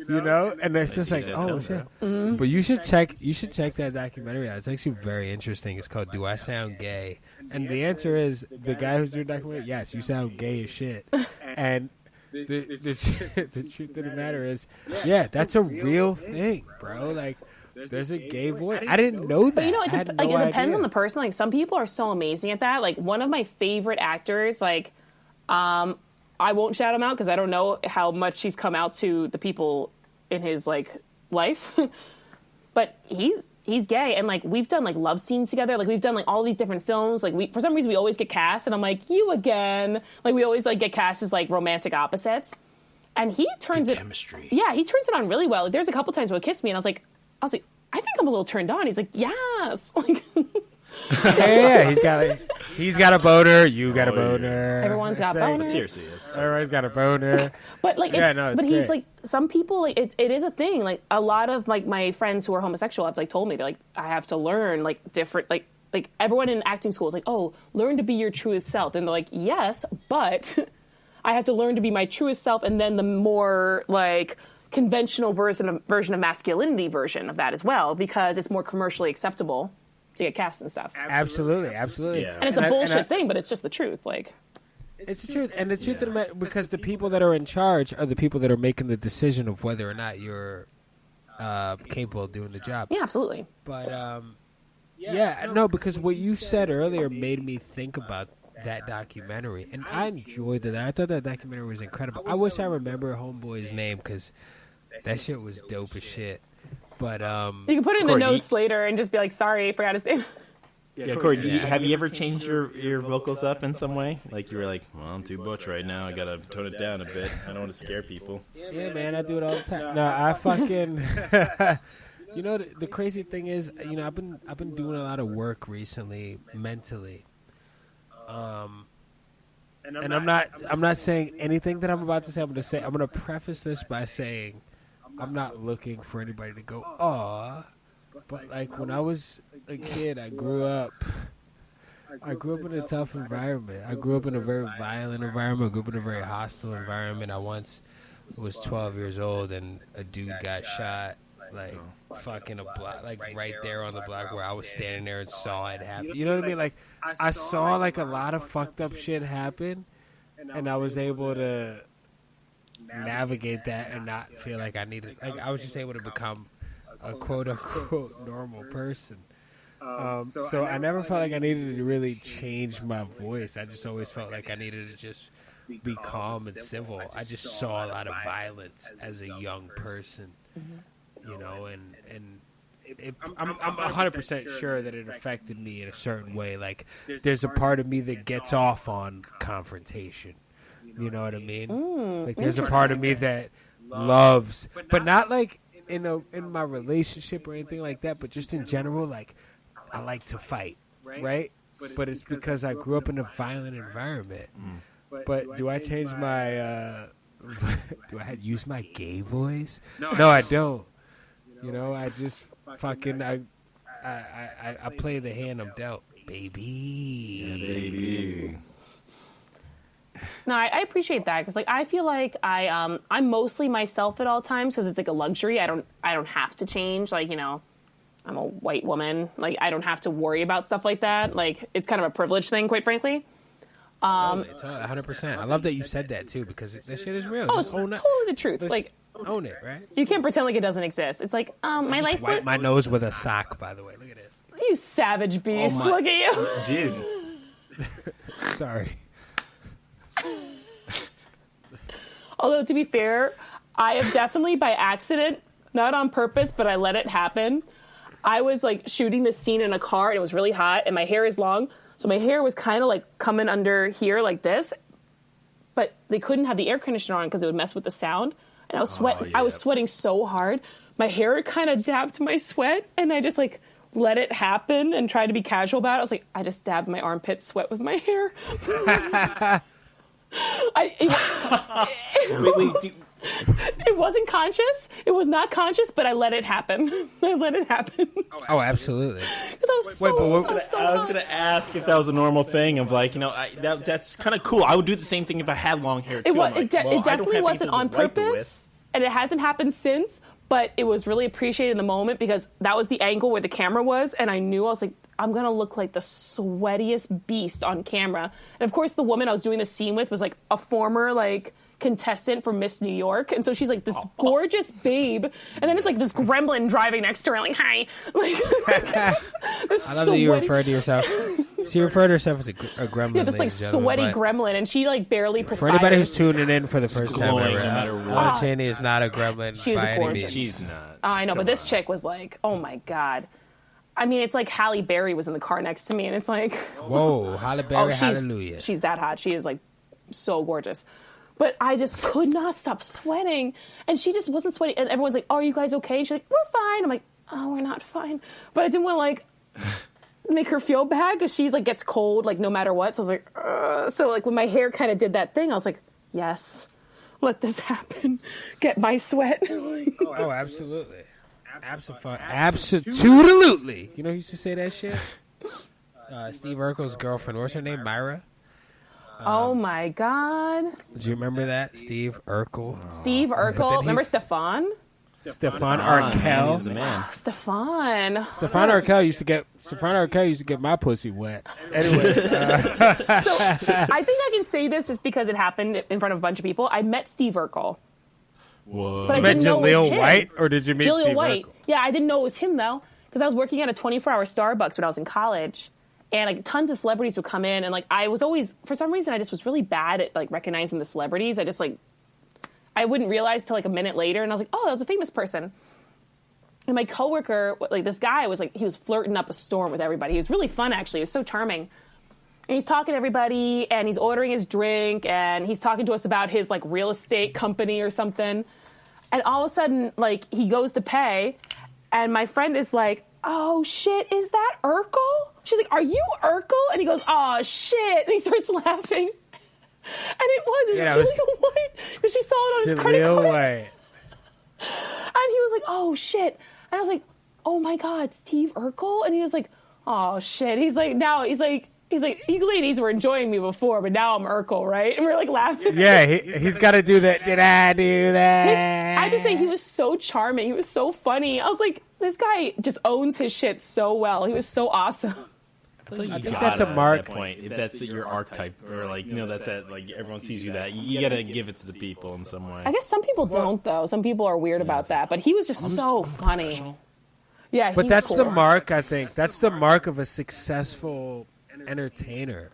You know, and it's just like, oh shit. Mm-hmm. But you should check that documentary out. It's actually very interesting. It's called "Do I Sound Gay?" And the answer is the guy who's doing the documentary. Yes, you sound gay as shit. And the truth of the matter is, yeah, that's a real thing, bro. Like, there's a gay voice. I didn't know that. But you know, I had it no depends idea. on the person. Like some people are so amazing at that. Like one of my favorite actors, like I won't shout him out because I don't know how much he's come out to the people in his like life. But he's gay, and like we've done like love scenes together. Like we've done like all these different films. Like we for some reason we always get cast, and I'm like, you again. Like we always like get cast as like romantic opposites. And he turns it Chemistry. Yeah, he turns it on really well. Like, there's a couple times where he kissed me, and I was like, I think I'm a little turned on. He's like, yes. Like Yeah, he's got a boner. You got a boner. Everyone's got It's like- boners. Seriously. Everybody's got a boner. But like, Yeah, it's, no, it's but he's great. like, some people, like, it is a thing. Like, a lot of like my friends who are homosexual have like told me, they're like, I have to learn like different, like everyone in acting school is like, oh, learn to be your truest self. And they're like, yes, but I have to learn to be my truest self, and then the more like conventional version of masculinity version of that as well, because it's more commercially acceptable to get cast and stuff. Absolutely. Yeah. And it's a bullshit thing, but it's just the truth. Like, It's the truth, and the truth of the matter, because the people that are in charge are the people that are making the decision of whether or not you're capable of doing the job. yeah, absolutely. But no, because what you said earlier made me think about that documentary, and I enjoyed that. I thought that documentary was incredible. I wish I remember Homeboy's name because that shit was dope as shit. But You can put it in the Courtney, notes later and just be like, sorry, I forgot his name. Yeah, Corey, have you ever changed your vocals up in some way? Like you were like, well, I'm too butch right now. I gotta tone it down a bit. I don't want to scare people. yeah, man, I do it all the time. No, I fucking. You know, the crazy thing is, you know, I've been doing a lot of work recently mentally. And I'm not saying anything that I'm about to say. I'm gonna preface this by saying I'm not looking for anybody to go, aw. But like when I was a kid, I grew up in a tough environment. I grew up in a very violent environment. I grew up in a very hostile environment. I once was 12 years old and a dude got shot, like fucking a block, like right there on the block where I was standing there and saw it happen. You know what I mean? Like I saw like a lot of fucked up shit happen, and I was able to navigate that and not feel like I needed. Like I was just able to become a quote unquote normal person. So I never felt like I needed to really change my voice. I just always felt like I needed to just be calm and civil. I just saw a lot of violence as a young person, you know, and I'm 100% sure that it affected me in a certain way. Like there's a part of me that gets off on confrontation. You know what I mean? Like there's a part of me that loves, but not like in my relationship or anything like that, but just in general, like I like to fight, right? But it's because I grew up in a violent environment. But do I change my do I use my gay voice? No, I don't. You know, I just fucking I play the hand I'm dealt, baby. Yeah, baby. No, I appreciate that because like I feel like I'm mostly myself at all times because it's like a luxury. I don't have to change. Like, you know, I'm a white woman. Like, I don't have to worry about stuff like that. Like, it's kind of a privilege thing, quite frankly. Totally, 100%. I love that you said that too, because this shit is real. Oh, Just it's own totally it. the truth. Just Like, own it, right? you can't pretend like it doesn't exist. It's like, my Just life. wipe my nose with a sock, by the way. Look at this. You savage beast. Oh my- Look at you. Dude. Sorry. Although, to be fair, I have definitely by accident, not on purpose, but I let it happen. I was like shooting this scene in a car and it was really hot and my hair is long. So my hair was kind of like coming under here like this, but they couldn't have the air conditioner on because it would mess with the sound. And I was sweating. I was sweating so hard. My hair kind of dabbed my sweat and I just like let it happen and tried to be casual about it. I was like, I just dabbed my armpit sweat with my hair. It wasn't conscious. It was not conscious, but I let it happen. I let it happen. Oh, absolutely. Because I was I was gonna ask if that was a normal thing of like, that's kind of cool. I would do the same thing if I had long hair too. It definitely wasn't on purpose, and it hasn't happened since. But it was really appreciated in the moment because that was the angle where the camera was, and I knew I was like, I'm gonna look like the sweatiest beast on camera. And of course, the woman I was doing the scene with was like a former like contestant for Miss New York, and so she's like this gorgeous babe, and then it's like this gremlin driving next to her, like hi. Like, I love that you referred to yourself. She referred to herself as a gremlin. Yeah, this like sweaty gremlin, and she like barely perspired. For anybody who's tuning in for the first time glowing ever, no matter what. Ellen Cheney is not a gremlin She was by any gorgeous. means. She's not. Oh, I know, but this chick was like, oh my god. I mean, it's like Halle Berry was in the car next to me, and it's like, Whoa, Halle Berry, hallelujah. She's that hot. She is like so gorgeous. But I just could not stop sweating, and she just wasn't sweating. And everyone's like, "Oh, are you guys okay?" And she's like, "We're fine." I'm like, "Oh, we're not fine." But I didn't want to like make her feel bad because she like gets cold like no matter what. So I was like, ugh. So like when my hair kind of did that thing, I was like, "Yes, let this happen. Get my sweat." Oh, absolutely. Absolutely. You know who used to say that shit? Steve Urkel's girlfriend. What's her name? Myra? Oh my god. Do you remember that? Steve Urkel. Steve Urkel. Remember Stefan? Stefan Urkel. He's the man. Stefan. Stefan Urkel used to get my pussy wet. Anyway, So I think I can say this just because it happened in front of a bunch of people. I met Steve Urkel. Whoa. But I you met didn't know it was Jaleel him. White, or did you meet Jaleel Steve White. Urkel? Yeah, I didn't know it was him though, because I was working at a 24-hour Starbucks when I was in college, and like tons of celebrities would come in, and like I was always, for some reason, I just was really bad at like recognizing the celebrities. I just like, I wouldn't realize till like a minute later, and I was like, oh, that was a famous person. And my coworker, like this guy, was like, he was flirting up a storm with everybody. He was really fun, actually. He was so charming. And he's talking to everybody, and he's ordering his drink, and he's talking to us about his like real estate company or something. And all of a sudden, like, he goes to pay, and my friend is like, oh, shit, is that Urkel? She's like, are you Urkel? And he goes, oh, shit. And he starts laughing. And it was Jaleel White, because she saw it on his credit card. White. And he was like, oh, shit. And I was like, oh, my God, Steve Urkel? And he was like, oh, shit. He's like, you ladies were enjoying me before, but now I'm Urkel, right? And we're like laughing. Yeah, he's got to do that. Did I do that? I have to say, he was so charming. He was so funny. I was like, this guy just owns his shit so well. He was so awesome. I think that's a mark. At that point, if that's your archetype, or like, that's that, like everyone sees you that, you gotta give it to the people in some way. I guess some people don't, though. Some people are weird about that, but he was just so funny. Yeah, But that's cool. the mark, I think. That's the mark of a successful entertainer.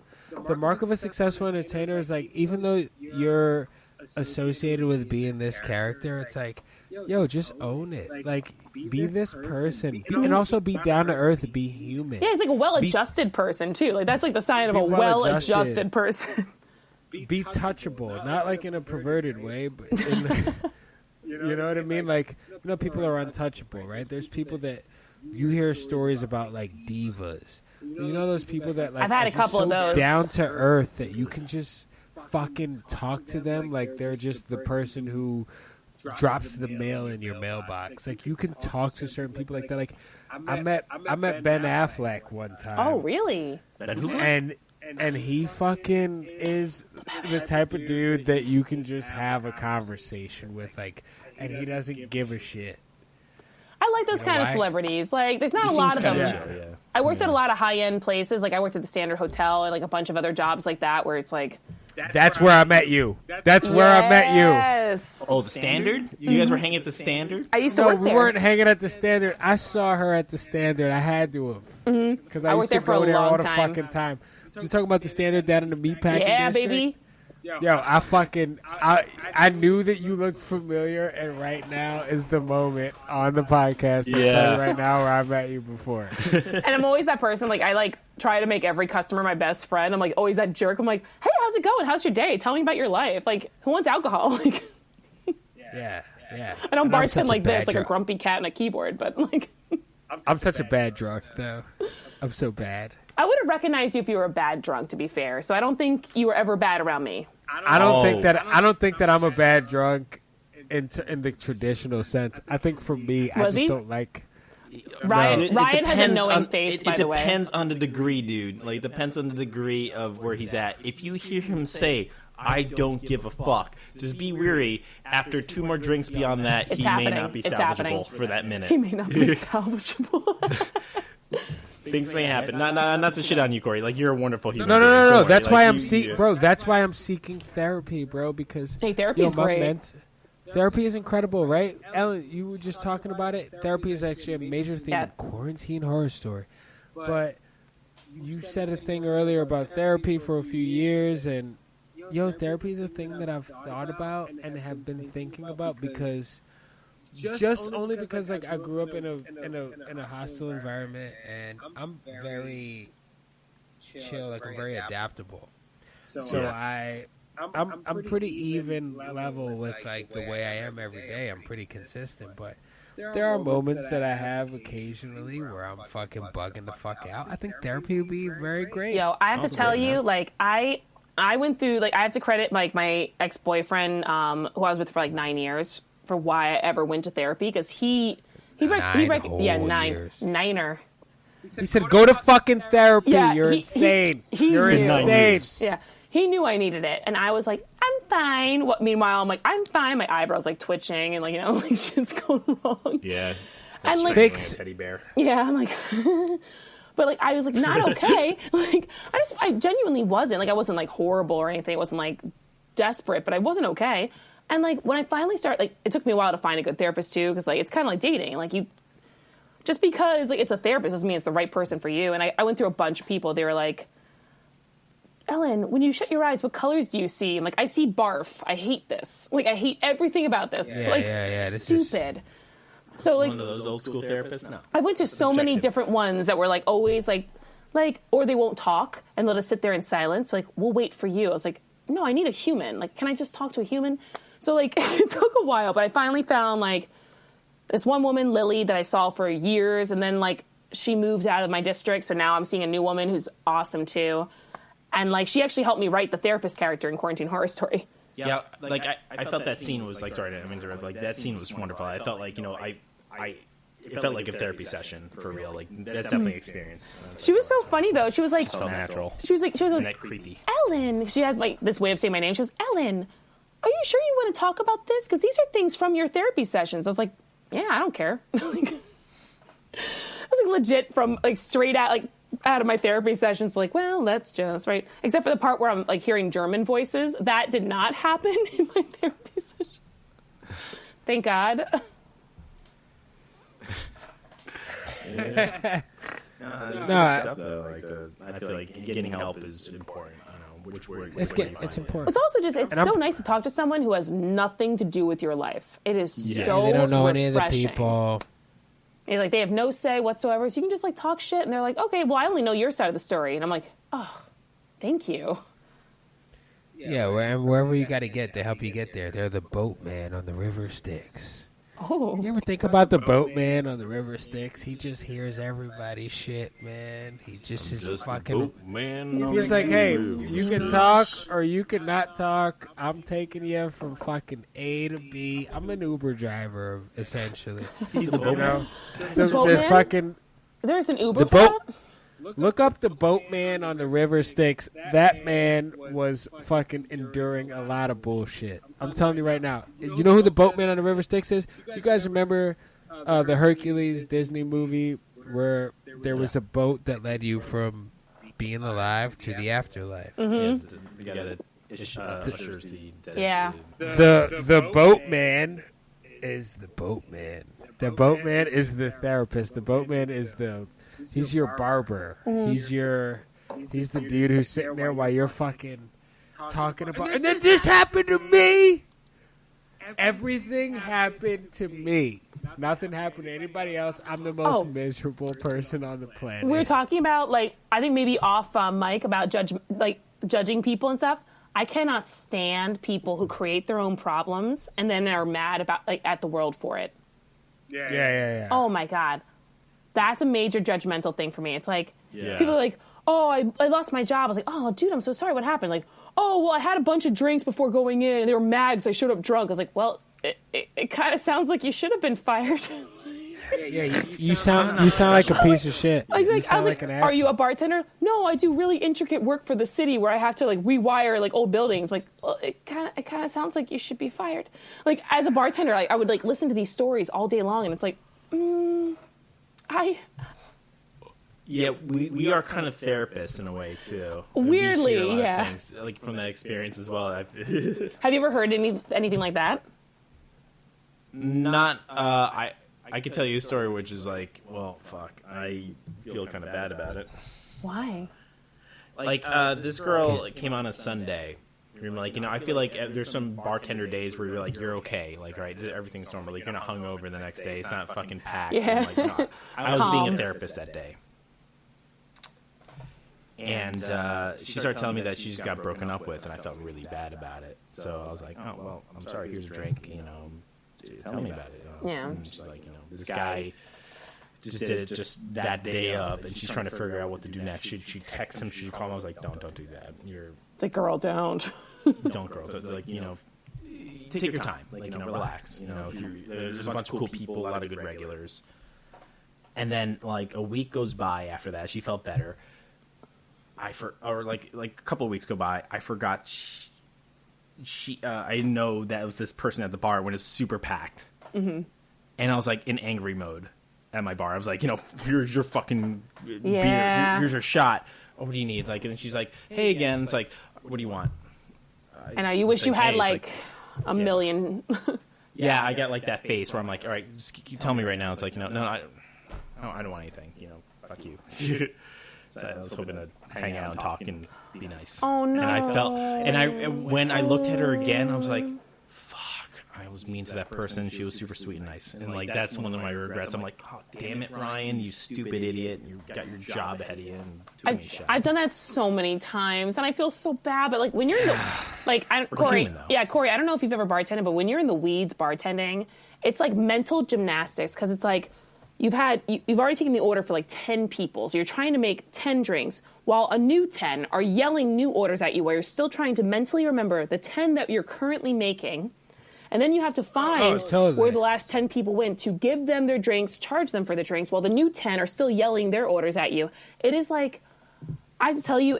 The mark of a successful entertainer is like, even though you're associated with being this character, it's like, yo, just own it. Like, be this person. And also be down to earth, be human. Yeah, he's like a well-adjusted person, too. Like, that's like the sign of a well-adjusted person. Be touchable, not like in a perverted way, but in the, you know what I mean? Like, people are untouchable, right? There's people that you hear stories about, like divas. You know those people that like I've had a couple of those. Down to earth that you can just fucking talk to them like they're just the person who drops the mail in your mailbox. Like, you can talk to certain people like that. Like, I met Ben Affleck one time. Oh, really? And he fucking is the type of dude that you can just have a conversation with, like, and he doesn't give a shit. I like those You know kind of why? celebrities. Like, there's not He a lot seems of them. kinda chill, yeah. I worked at a lot of high-end places. Like, I worked at the Standard Hotel and, like, a bunch of other jobs like that where it's like... That's where I met you. That's where I met you. Yes. Oh, the Standard? You guys were hanging at the Standard? I used to No, work we there. weren't hanging at the Standard. I saw her at the Standard. I had to have. Because I I used worked to there for go a there long all the time. fucking time. You talking about the Standard down in the meatpacking Yeah, district? baby. Yo, I knew that you looked familiar, and right now is the moment on the podcast to tell you right now where I met you before. And I'm always that person, like, I, like, try to make every customer my best friend. I'm, like, always that jerk. I'm like, hey, how's it going? How's your day? Tell me about your life. Like, who wants alcohol? Like, Yeah. I don't And I'm such bartend a like this, bad like a drunk. grumpy cat and a keyboard, but, like... I'm such a bad drunk, though. I'm so bad. I would have recognized you if you were a bad drunk, to be fair. So I don't think you were ever bad around me. I don't think that I'm a bad drunk in the traditional sense. I think for me, I Was just he? don't like. Ryan has a depends knowing on- face, it by the way. depends on the degree, dude. Like, depends on the degree of where he's at. If you hear him say, I don't give a fuck, just be weary. After 2 more drinks beyond that, It's he happening. may not be It's salvageable happening. for that minute. He may not be salvageable. Things may happen. Not to shit on you, Corey. Like, you're a wonderful human. No. being. Don't worry. That's Like, why I'm you- seeking, bro. That's why I'm seeking therapy, bro. Because Hey, therapy is my great. therapy is incredible, right? Ellen, you were just talking about it. Therapy is actually a major theme Yeah. in Quarantine Horror Story. But you said a thing earlier about therapy for a few years, and therapy is a thing that I've thought about and have been thinking about because. Just only because like I grew up in a hostile environment and I'm very chill, like I'm very adaptable. So I'm pretty even level with like the way I am every day. I'm pretty consistent, but there are moments that I have occasionally where I'm fucking bugging the fuck out. I think therapy would be very great. Yo, I have to tell Honestly, you, man. like, I went through, like, I have to credit, like, my ex-boyfriend, who I was with for, like, 9 years, for why I ever went to therapy, because he whole years. niner. He said, "Go to fucking therapy. Yeah, You're insane. You're knew. insane." Yeah, he knew I needed it, and I was like, I'm fine. Meanwhile, I'm like, I'm fine. My eyebrows like twitching, and like, like shit's going wrong. Yeah. And like, Fix- a teddy bear. yeah, I'm like, but like, I was like, not okay. Like, I genuinely wasn't. Like, I wasn't like horrible or anything. It wasn't like desperate, but I wasn't okay. And like, when I finally started, like, it took me a while to find a good therapist too, because like, it's kind of like dating. Like, just because like it's a therapist doesn't mean it's the right person for you. And I went through a bunch of people. They were like, Ellen, when you shut your eyes, what colors do you see? I'm like, I see barf. I hate this. Like, I hate everything about this. Yeah, like, yeah. This is- stupid. So like, One of those old school therapists? No. I went to so many objective. different ones that were like always like, or they won't talk and let us sit there in silence. Like, we'll wait for you. I was like, no, I need a human. Like, can I just talk to a human? So like, it took a while, but I finally found like this one woman, Lily, that I saw for years, and then like she moved out of my district, so now I'm seeing a new woman who's awesome too, and like she actually helped me write the therapist character in Quarantine Horror Story. Yeah, like I felt that scene was like, sorry to interrupt, like that scene was wonderful. I felt like, it felt like a therapy session for real. Like, that's definitely experience. She was so funny though. She was like, Felt natural. she was And that creepy. Ellen. She has like this way of saying my name. She goes, Ellen, are you sure you want to talk about this? Because these are things from your therapy sessions. I was like, yeah, I don't care. Like, I was like legit from like straight out of my therapy sessions. Like, well, that's just right. Except for the part where I'm like hearing German voices. That did not happen in my therapy session. Thank God. Stuff, though, like I feel like getting help is important. It's important. It's also just, it's And I'm- so nice to talk to someone who has nothing to do with your life. It is Yeah. so they don't know any of the refreshing. people. Like, they have no say whatsoever, so you can just like talk shit, and they're like, okay, well, I only know your side of the story, and I'm like, oh, thank you. Yeah, wherever you got to get to help you get there. They're the boatman on the river Styx. Oh, You ever think about the boatman on the river Styx? He just hears everybody's shit, man. He just is fucking. He's like, hey, you can talk or you can not talk. I'm taking you from fucking A to B. I'm an Uber driver, essentially. He's the You boatman. know, the boatman? fucking. there's an Uber The for boat. that? Look up the boatman on the river Styx. That man was fucking enduring a lot of bullshit. I'm telling you right now. You know who the boatman on the river Styx is? Do you guys remember the Hercules Disney movie where there was a boat that led you from being alive to the afterlife. Mm-hmm. Ushers the dead Yeah. The boatman is the boatman. The boatman is the therapist. The boatman is he's your barber. Mm-hmm. He's the dude who's sitting there while you're fucking talking about. And then this happened to me. Everything happened to me. Nothing happened to anybody else. I'm the most miserable person on the planet. We were talking about, like, I think maybe off mic about judging people and stuff. I cannot stand people who create their own problems and then are mad about at the world for it. Yeah. Oh my God. That's a major judgmental thing for me. It's like, people are like, oh, I lost my job. I was like, oh, dude, I'm so sorry. What happened? Like, oh, well, I had a bunch of drinks before going in, and they were mad because I showed up drunk. I was like, well, it kind of sounds like you should have been fired. You sound like a piece of shit. I was like, an are you a bartender? No, I do really intricate work for the city where I have to rewire old buildings. I'm like, well, it kind of sounds like you should be fired. Like, as a bartender, I would listen to these stories all day long, and it's like, Yeah, we are kind of therapists in a way too. Weirdly, we hear a lot yeah. of things, like from that experience as well. Have you ever heard anything like that? Not I could tell you a story which is like, well, fuck, I feel kind of bad about it. Why? Like this girl came on a Sunday. You're like, I feel like there's some bartender days where you're like, you're okay, like, right, everything's normal. Like, you're not hungover the next day. It's not fucking packed. Yeah. And, I was being a therapist that day. And she started telling me that she just got broken up with, and I felt really bad about it. So I was like, oh, well, I'm sorry, here's a drink, tell me about it. Yeah. And she's like, this guy just did it just that day of, and she's trying to figure out what to do next. Should she text him? Should she call him? I was like, don't do that. It's like, girl, don't. Don't, girl. Take your time. Relax. There's a bunch of cool people, a lot of good regulars. And then, a week goes by after that. She felt better. A couple of weeks go by. I forgot I didn't know that it was this person at the bar when it's super packed. Mm-hmm. And I was in angry mode at my bar. I was like, here's your fucking beer. Here's your shot. Oh, what do you need? And then she's like, hey again. It's like, what do you want? I know, you wish you had a million. Yeah, I got that face where I'm like, all right, just tell me right now. It's like, no, I don't want anything. Fuck you. So I was hoping to hang out and talk and be nice. Oh no! And when I looked at her again, I was like, "Fuck!" I was mean to that person. She was super sweet and nice, and that's one of my regrets. I'm like, "Oh, damn it, Ryan, you stupid idiot! You got your job ahead of you." And I've done that so many times, and I feel so bad. But when you're in the Corey, Corey, I don't know if you've ever bartended, but when you're in the weeds bartending, it's like mental gymnastics because it's like. You've already taken the order for 10 people, so you're trying to make 10 drinks, while a new 10 are yelling new orders at you while you're still trying to mentally remember the 10 that you're currently making. And then you have to find where the last 10 people went to give them their drinks, charge them for the drinks, while the new 10 are still yelling their orders at you. It is I have to tell you,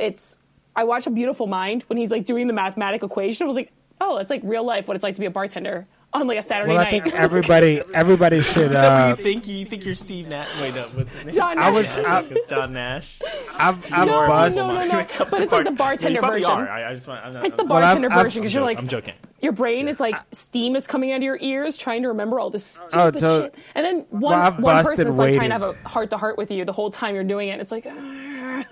I watch A Beautiful Mind when he's doing the mathematical equation. I was like, oh, it's like real life, what it's like to be a bartender. On a Saturday night. I think everybody should. Is that what you think you're Steve Nash? Wait, no, what's his name? John Nash. John Nash. I've bust. No. But it's the bartender version. It's the bartender version because you're I'm joking. Your brain is steam is coming out of your ears, trying to remember all this stupid shit. And then one person is trying to have a heart to heart with you the whole time you're doing it. It's like. Yeah.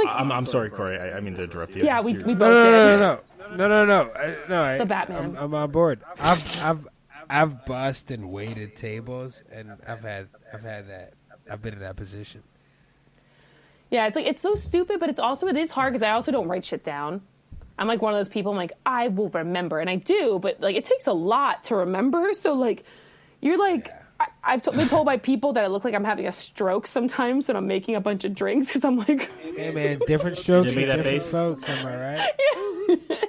I'm sorry, Corey. I mean to interrupt you. Yeah, we both did. No. The Batman. I'm on board. I've bussed and waited tables, and I've had that. I've been in that position. Yeah, it's so stupid, but it is hard because I also don't write shit down. I'm one of those people. I'm I will remember, and I do, but it takes a lot to remember. So you're Yeah. I've been told by people that I look like I'm having a stroke sometimes when I'm making a bunch of drinks because I'm hey man, different strokes for different folks. Am I right?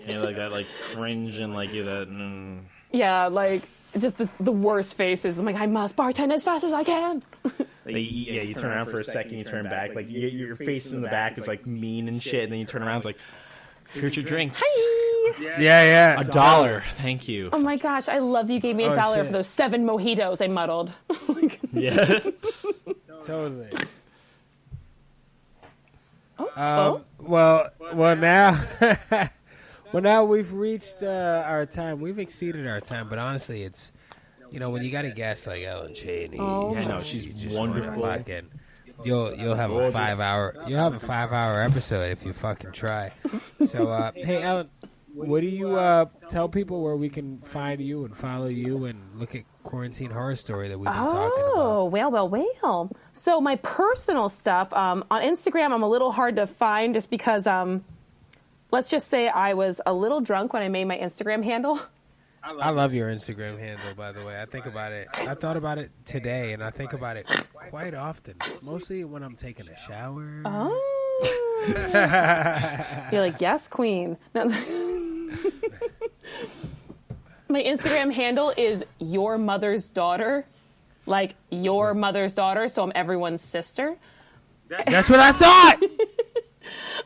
Yeah, that cringe and that. Yeah, just the worst faces. I'm I must bartend as fast as I can. You turn around for a second, you turn back, your face in the back is mean and shit, and then you turn around, it's here's your drinks. Hi. Yeah. $1. Thank you. Oh my gosh, I love you gave me $1 shit. for those 7 mojitos I muddled. Yeah. Totally. Oh. Well now, now we've reached our time. We've exceeded our time, but honestly, it's when you got a guest like Ellen Cheney. Oh. Yeah, no, she's wonderful. You'll have a 5-hour episode if you fucking try. So hey Ellen, what do you tell people where we can find you and follow you and look at Quarantine Horror Story that we've been talking about? Oh, well. So my personal stuff, on Instagram, I'm a little hard to find just because, let's just say I was a little drunk when I made my Instagram handle. I love your Instagram handle, by the way. I think about it. I thought about it today, and I think about it quite often. Mostly when I'm taking a shower. Oh. You're like, yes, queen. No. My Instagram handle is your mother's daughter. Like, your mother's daughter, so I'm everyone's sister. That's what I thought!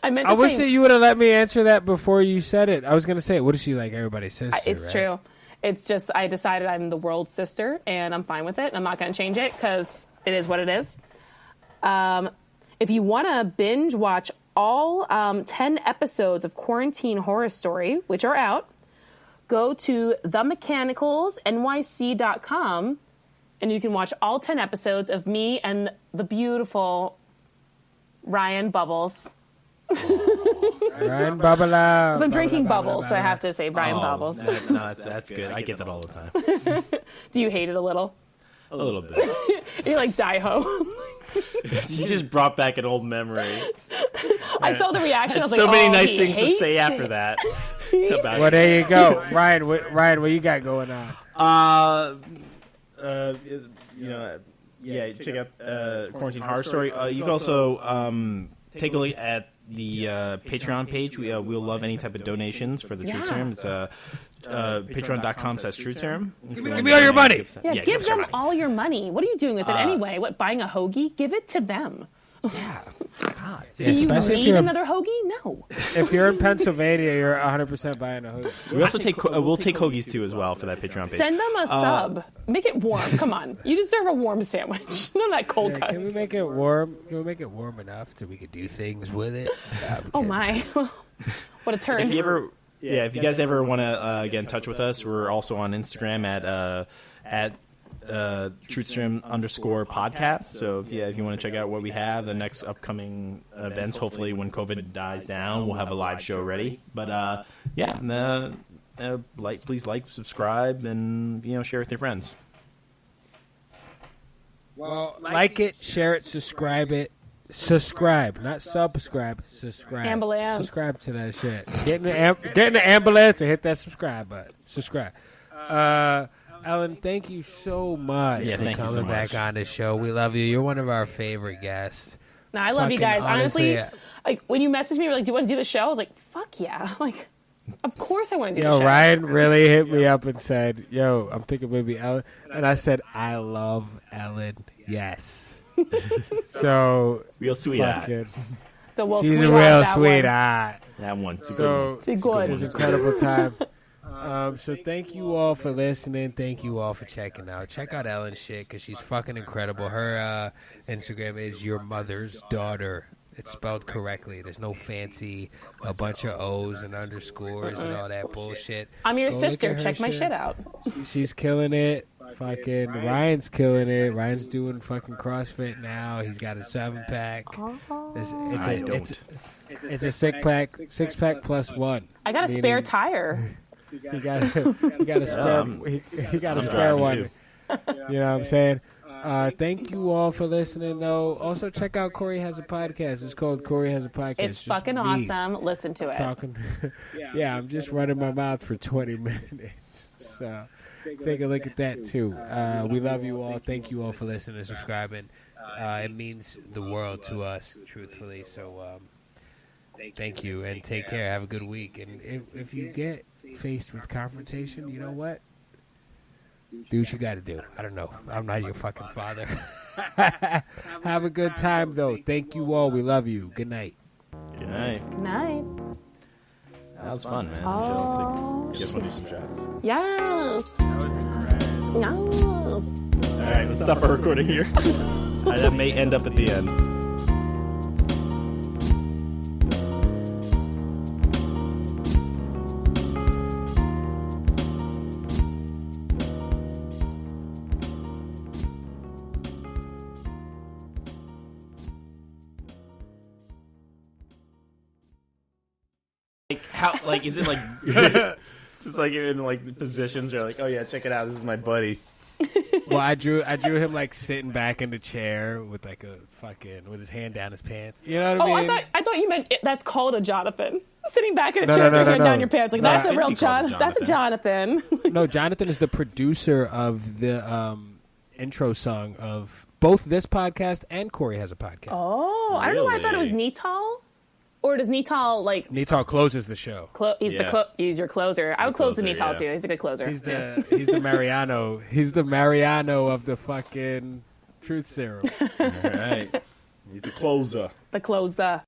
I wish that you would have let me answer that before you said it. I was going to say, what is she like everybody's sister? It's right? true. It's just, I decided I'm the world's sister, and I'm fine with it. I'm not going to change it, because it is what it is. If you want to binge watch all 10 episodes of Quarantine Horror Story, which are out, go to themechanicalsnyc.com, and you can watch all 10 episodes of me and the beautiful Ryan Bubbles. Ryan Bubble. I'm drinking bubbles, so I have to say Ryan Bubbles. No, that's good. I get that all the time. Do you hate it a little? A little bit. You're like die-ho. You just brought back an old memory. I saw the reaction. I was So like, many nice he things to hates say it. after that. Well, there you go. Ryan, what you got going on? Check out Quarantine Horror Story. You can also take a look at the Patreon page. We'll love any type of donations for the Truth Serum. It's patreon.com/Truth Serum. Give me all your money. Yeah, give them all your money. What are you doing with it anyway? What, buying a hoagie? Give it to them. Yeah. God. Do you need another hoagie? No. If you're in Pennsylvania, you're 100% buying a hoagie. We also we'll take hoagies too as well for that Patreon page. Send them a sub. Make it warm. Come on. You deserve a warm sandwich. None of that cold cuts. Can we make it warm? Can we make it warm enough so we could do things with it? Oh my. What a turn. If you guys ever want to get in touch with us, we're also on Instagram at TruthSerum_podcast. So if you want to check out what we have, the next upcoming events, hopefully when COVID dies down, we'll have a live show ready. But please like, subscribe, and share with your friends. Well, like it, share it, subscribe it. Subscribe, not subscribe. Subscribe. Ambulance. Subscribe to that shit. Get in the ambulance and hit that subscribe button. Subscribe. Ellen, thank you so much for coming back on the show. We love you. You're one of our favorite guests. No, I love you guys. Honestly, like when you messaged me, you were like, "Do you want to do the show?" I was like, "Fuck yeah!" Like, of course I want to do the show. Ryan really hit me up and said, "Yo, I'm thinking maybe Ellen," and I said, "I love Ellen. Yes." So real sweetheart. She's a real sweetheart. That one. So it was an incredible time. So thank you all for listening. Thank you all for checking out. Check out Ellen's shit because she's fucking incredible. Her Instagram is your mother's daughter. It's spelled correctly. There's no fancy a bunch of O's and underscores and all that bullshit. I'm your sister. Check my shit out. She's killing it. Fucking Ryan's killing it. Ryan's doing fucking CrossFit now. He's got a 7-pack. It's a 6-pack plus one. I got a spare tire. He got a spare. He got a spare one. You know what I'm saying? Thank you all for listening. Though, also check out Corey Has a Podcast. It's called Corey Has a Podcast. It's fucking awesome. Listen to it. Talking. Yeah, I'm just running my mouth for 20 minutes. So take a look at that too. We love you all. Thank you all for listening and subscribing. It means the world to us, truthfully. So thank you and take care. Have a good week. And if you get faced with confrontation, you know what? Do what you got to do. I don't know. I'm not your fucking father. Have a good time, though. Thank you all. We love you. Good night. Good night. Good night. That was fun, man. Oh, You guys want to do some shots? yes. Yes. All right, let's stop our recording here. That may end up at the end. Like how? Like is it like just like in like positions? You're like, oh yeah, check it out. This is my buddy. Well, I drew him like sitting back in the chair with like a fucking with his hand down his pants. You know what I mean? I thought you meant that's called a Jonathan. Sitting back in a chair with your hand down your pants. Like, that's a real Jonathan. That's a Jonathan. No, Jonathan is the producer of the intro song of both this podcast and Corey has a podcast. Oh, I don't know why I thought it was Nital. Or does Nital like... Nital closes the show. He's your closer. I would close the Nital too. He's a good closer. He's the Mariano. He's the Mariano of the fucking Truth Serum. All right. He's the closer. The closer.